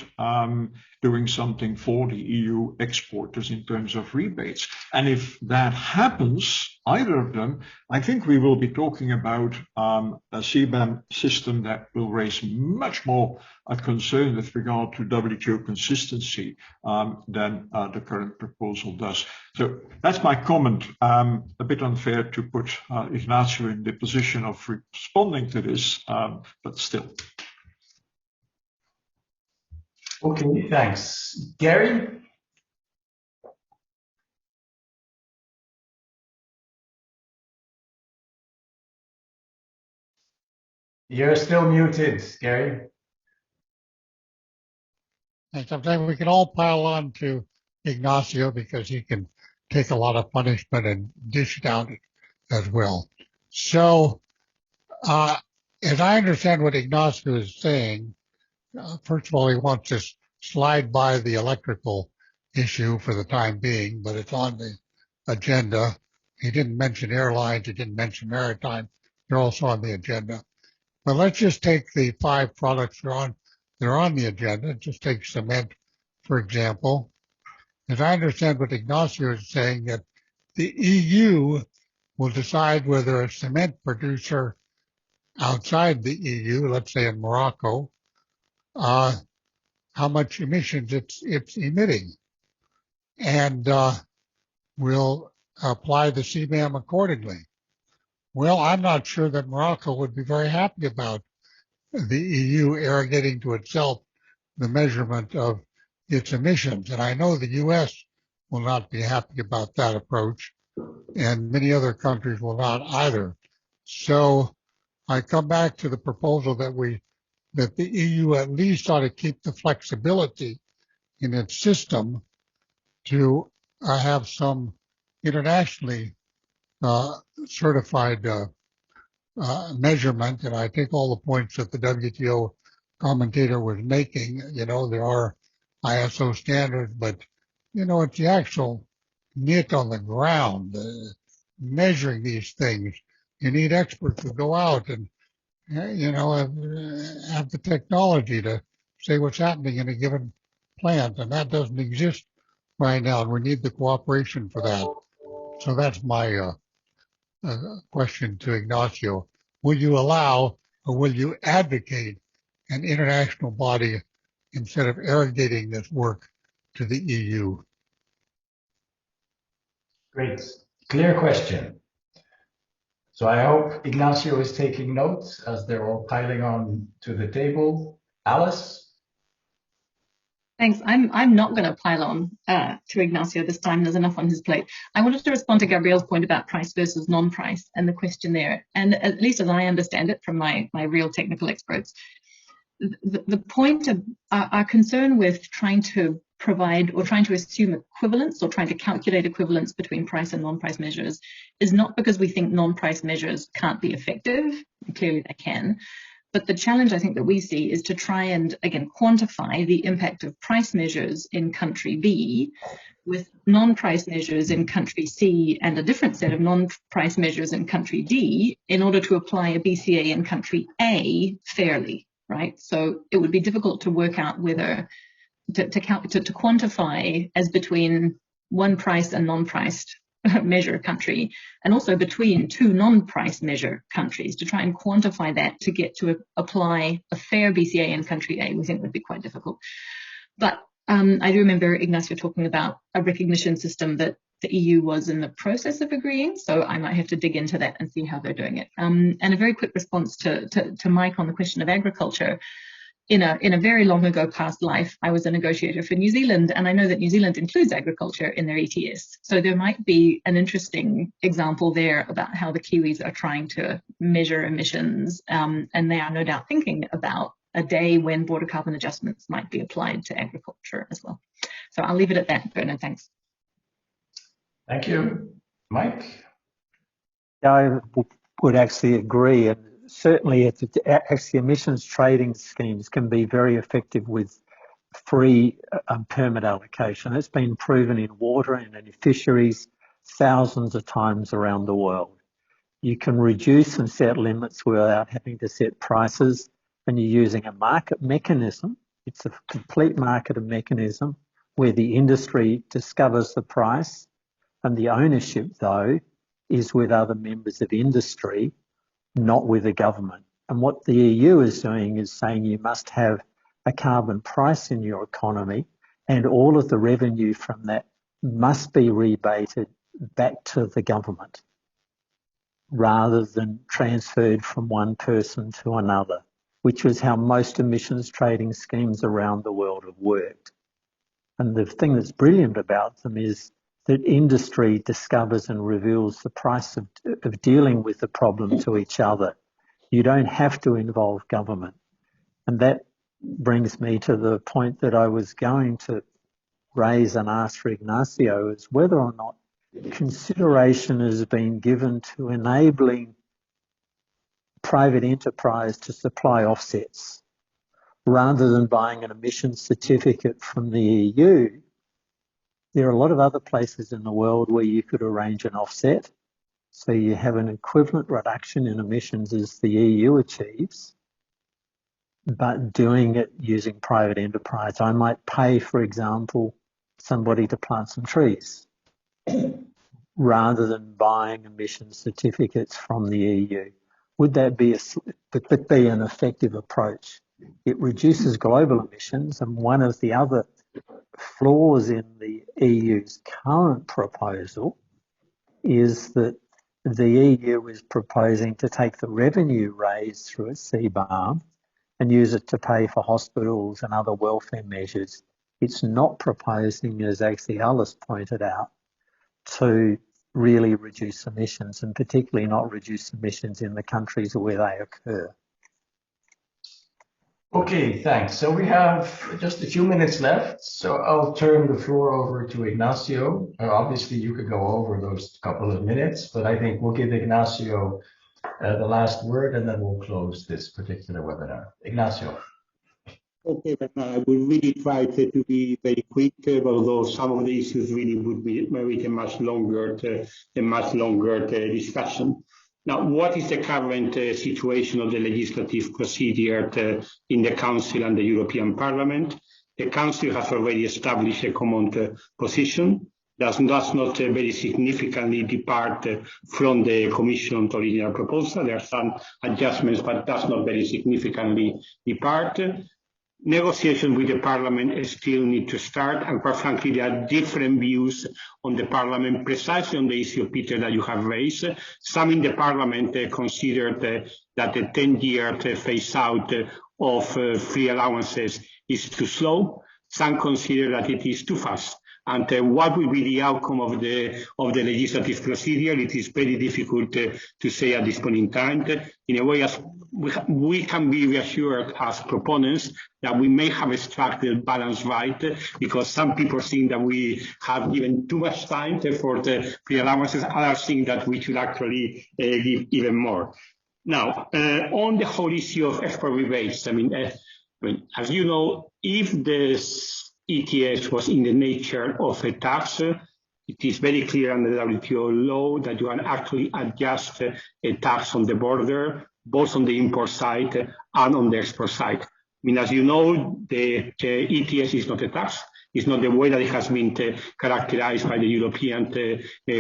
doing something for the EU exporters in terms of rebates. And if that happens, either of them, I think we will be talking about a CBAM system that will raise much more a concern with regard to WTO consistency than the current proposal does. So that's my comment. A bit unfair to put Ignacio in the position of responding to this, but still. Okay, thanks. Gary? You're still muted, Gary. And sometimes we can all pile on to Ignacio because he can take a lot of punishment and dish it out as well. So, as I understand what Ignacio is saying, first of all, he wants to slide by the electrical issue for the time being, but it's on the agenda. He didn't mention airlines. He didn't mention maritime. They're also on the agenda. But let's just take the 5 products they're on the agenda. Just take cement, for example. As I understand what Ignacio is saying, that the EU will decide whether a cement producer outside the EU, let's say in Morocco, how much emissions it's emitting, and will apply the CBAM accordingly. Well, I'm not sure that Morocco would be very happy about the EU arrogating to itself the measurement of its emissions, and I know the US will not be happy about that approach, and many other countries will not either. So I come back to the proposal that the EU at least ought to keep the flexibility in its system to have some internationally certified measurement. And I take all the points that the WTO commentator was making. You know, there are ISO standards, but, you know, it's the actual nit on the ground, measuring these things. You need experts to go out and you know, have the technology to say what's happening in a given plant, and that doesn't exist right now, and we need the cooperation for that. So that's my question to Ignacio. Will you allow or will you advocate an international body instead of arrogating this work to the EU? Great. Clear question. So I hope Ignacio is taking notes as they're all piling on to the table. Alice? Thanks. I'm not going to pile on to Ignacio this time. There's enough on his plate. I wanted to respond to Gabrielle's point about price versus non-price and the question there. And at least as I understand it from my real technical experts, the point of our concern with trying to provide or trying to assume equivalence or trying to calculate equivalence between price and non-price measures is not because we think non-price measures can't be effective. Clearly they can. But the challenge I think that we see is to try and, again, quantify the impact of price measures in country B with non-price measures in country C and a different set of non-price measures in country D in order to apply a BCA in country A fairly, right? So it would be difficult to work out whether to quantify as between one price and non-priced measure country, and also between two non-price measure countries, to try and quantify that to get to apply a fair BCA in country A, we think would be quite difficult. But I do remember Ignacio talking about a recognition system that the EU was in the process of agreeing, so I might have to dig into that and see how they're doing it. And a very quick response to Mike on the question of agriculture. In a very long ago past life, I was a negotiator for New Zealand, and I know that New Zealand includes agriculture in their ETS. So there might be an interesting example there about how the Kiwis are trying to measure emissions, and they are no doubt thinking about a day when border carbon adjustments might be applied to agriculture as well. So I'll leave it at that, Bernard. Thanks. Thank you. Mike? I would actually agree. And certainly, actually, emissions trading schemes can be very effective with free permit allocation. It's been proven in water and in fisheries thousands of times around the world. You can reduce and set limits without having to set prices, and you're using a market mechanism. It's a complete market mechanism where the industry discovers the price, and the ownership, though, is with other members of industry, not with the government. And what the EU is doing is saying you must have a carbon price in your economy, and all of the revenue from that must be rebated back to the government rather than transferred from one person to another, which was how most emissions trading schemes around the world have worked. And the thing that's brilliant about them is that industry discovers and reveals the price of dealing with the problem to each other. You don't have to involve government. And that brings me to the point that I was going to raise and ask for Ignacio, is whether or not consideration has been given to enabling private enterprise to supply offsets rather than buying an emissions certificate from the EU. There are a lot of other places in the world where you could arrange an offset. So you have an equivalent reduction in emissions as the EU achieves, but doing it using private enterprise. I might pay, for example, somebody to plant some trees rather than buying emission certificates from the EU. Would that be an effective approach? It reduces global emissions, and one of the other flaws in the EU's current proposal is that the EU is proposing to take the revenue raised through its CBAM and use it to pay for hospitals and other welfare measures. It's not proposing, as actually Alice pointed out, to really reduce emissions, and particularly not reduce emissions in the countries where they occur. Okay, thanks. So we have just a few minutes left, so I'll turn the floor over to Ignacio. Obviously, you could go over those couple of minutes, but I think we'll give Ignacio the last word, and then we'll close this particular webinar. Ignacio. Okay, but I will really try to be very quick, although some of the issues really would merit a much longer discussion. Now, what is the current situation of the legislative procedure in the Council and the European Parliament? The Council has already established a common position that does not very significantly depart from the Commission's original proposal. There are some adjustments, but does not very significantly depart. Negotiations with the parliament still need to start, and quite frankly, there are different views on the parliament precisely on the issue, Peter, that you have raised. Some in the parliament considered that the 10-year phase out of free allowances is too slow. Some consider that it is too fast. And what will be the outcome of the legislative procedure? It is very difficult to say at this point in time. In a way, as we can be reassured as proponents that we may have struck the balance right, because some people think that we have given too much time for the free allowances. Others think that we should actually give even more. Now, on the whole issue of export rebates, I mean, as you know, if this ETS was in the nature of a tax, it is very clear under the WTO law that you can actually adjust a tax on the border, both on the import side and on the export side. I mean, as you know, the ETS is not a tax. It's not the way that it has been characterized by the European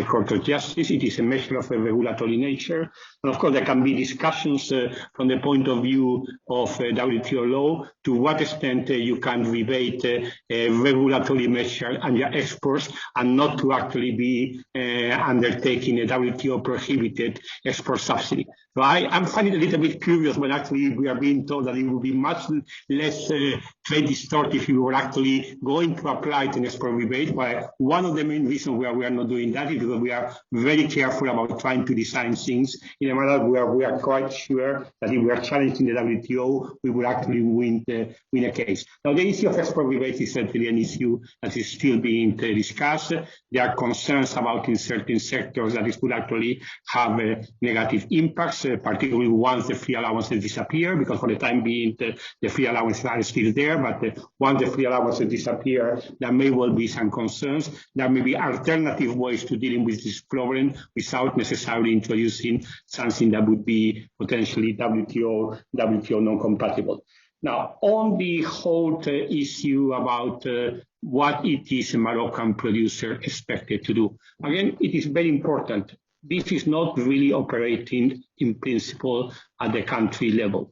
Court of Justice. It is a measure of a regulatory nature. And of course, there can be discussions from the point of view of WTO law to what extent you can rebate a regulatory measure on your exports and not to actually be undertaking a WTO prohibited export subsidy. So I'm finding it a little bit curious when actually we are being told that it will be much less trade distortive if you were actually going to apply to an export rebate. But one of the main reasons why we are not doing that is because we are very careful about trying to design things in a manner where we are quite sure that if we are challenging the WTO, we will actually win a case. Now, the issue of export rebates is certainly an issue that is still being discussed. There are concerns about in certain sectors that this could actually have negative impacts, particularly once the free allowances disappear, because for the time being, the free allowances are still there, but once the free allowances disappear, there may well be some concerns. There may be alternative ways to dealing with this problem without necessarily introducing something that would be potentially WTO non-compatible. Now, on the whole issue about what it is a Moroccan producer expected to do, again, it is very important. This is not really operating in principle at the country level.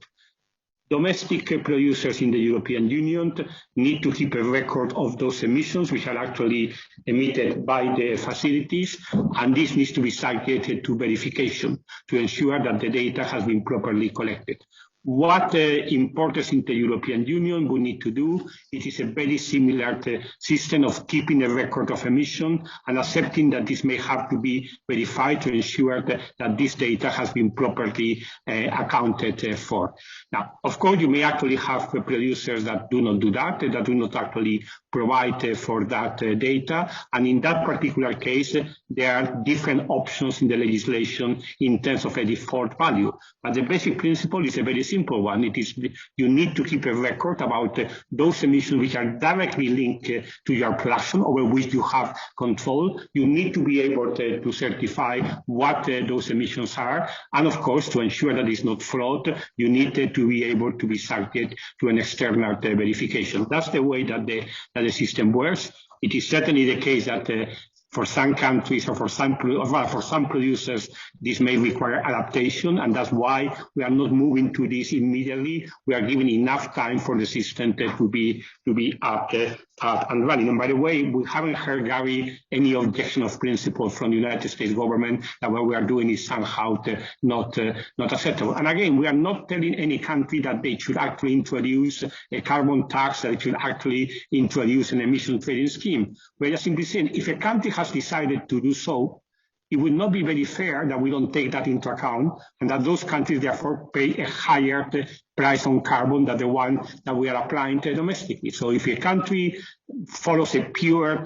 Domestic producers in the European Union need to keep a record of those emissions which are actually emitted by the facilities, and this needs to be subjected to verification to ensure that the data has been properly collected. What importers in the European Union will need to do, it is a very similar system of keeping a record of emission and accepting that this may have to be verified to ensure that this data has been properly accounted for. Now, of course, you may actually have producers that do not do that do not actually provide for that data. And in that particular case, there are different options in the legislation in terms of a default value. But the basic principle is a very simple one. It is you need to keep a record about those emissions which are directly linked to your production, over which you have control. You need to be able to certify what those emissions are. And of course, to ensure that it's not fraud, you need to be able to be subject to an external verification. That's the way that the system works. It is certainly the case that for some countries or for some producers, this may require adaptation, and that's why we are not moving to this immediately. We are giving enough time for the system to be up and running. And by the way, we haven't heard, Gary, any objection of principle from the United States government that what we are doing is somehow not acceptable. And again, we are not telling any country that they should actually introduce a carbon tax, that it should actually introduce an emission trading scheme. We're just simply saying if a country has decided to do so, it would not be very fair that we don't take that into account and that those countries therefore pay a higher price on carbon than the one that we are applying domestically. So if a country follows a pure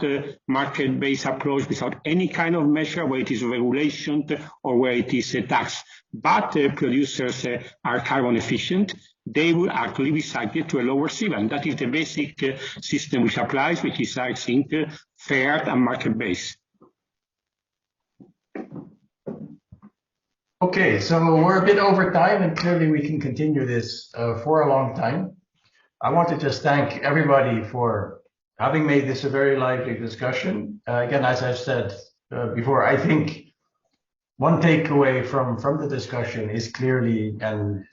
market-based approach without any kind of measure, where it is regulation or where it is a tax, but producers are carbon efficient, they will actually be subject to a lower CBAM. That is the basic system which applies, which is, I think, fair and market-based. Okay, so we're a bit over time, and clearly we can continue this for a long time. I want to just thank everybody for having made this a very lively discussion. Again, as I've said before, I think one takeaway from the discussion is clearly, and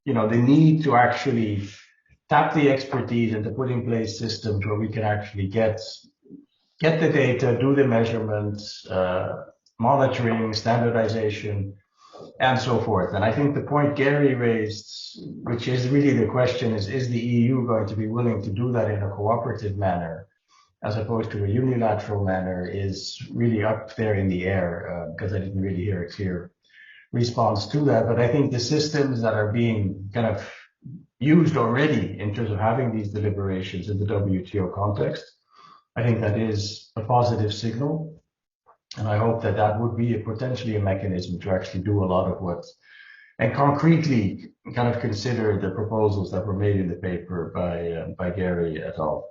the need to actually tap the expertise and to put in place systems where we can actually get the data, do the measurements, monitoring, standardization, and so forth. And I think the point Gary raised, which is really the question, is the EU going to be willing to do that in a cooperative manner as opposed to a unilateral manner, is really up there in the air, because I didn't really hear a clear response to that. But I think the systems that are being kind of used already in terms of having these deliberations in the WTO context, I think that is a positive signal. And I hope that that would be potentially a mechanism to actually do a lot of what, and concretely kind of consider the proposals that were made in the paper by Gary et al.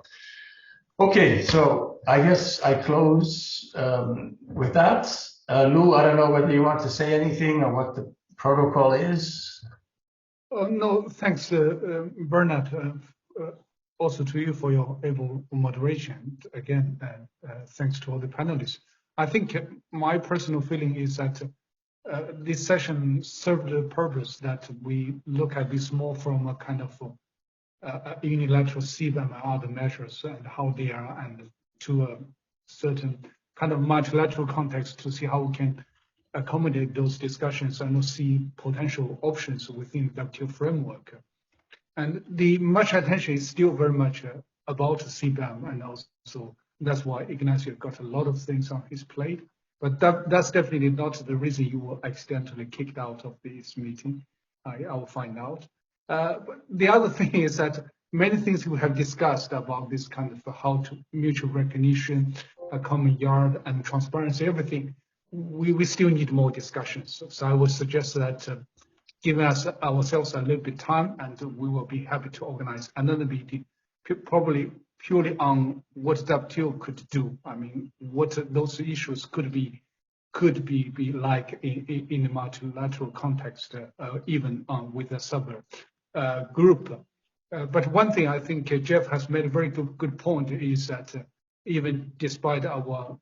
Okay, so I guess I close with that. Lou, I don't know whether you want to say anything or what the protocol is. No, thanks, Bernard. Also to you for your able moderation. Again, thanks to all the panelists. I think my personal feeling is that this session served the purpose that we look at this more from a kind of unilateral CBAM and other measures and how they are, and to a certain kind of multilateral context to see how we can accommodate those discussions and see potential options within the WTO framework. And the much attention is still very much about CBAM, and also that's why Ignacio got a lot of things on his plate. But that's definitely not the reason you were accidentally kicked out of this meeting. I will find out. But the other thing is that many things we have discussed about this kind of how to mutual recognition, a common yard, and transparency, everything, we still need more discussions. So I would suggest that giving us ourselves a little bit time, and we will be happy to organize another meeting, probably purely on what WTO could do. I mean, what those issues could be like in a multilateral context, even with a sub group. But one thing I think Jeff has made a very good point is that even despite our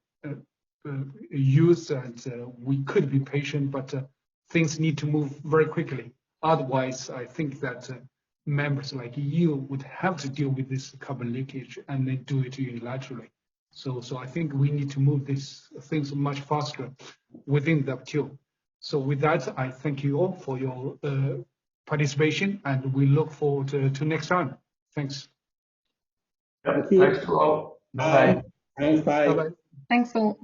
youth, and we could be patient, but things need to move very quickly. Otherwise, I think that members like EU would have to deal with this carbon leakage and then do it unilaterally. So I think we need to move these things much faster within the WTO. So with that, I thank you all for your participation, and we look forward to next time. Thanks. Thanks to all. Bye. Thanks. Bye. Bye-bye. Thanks all.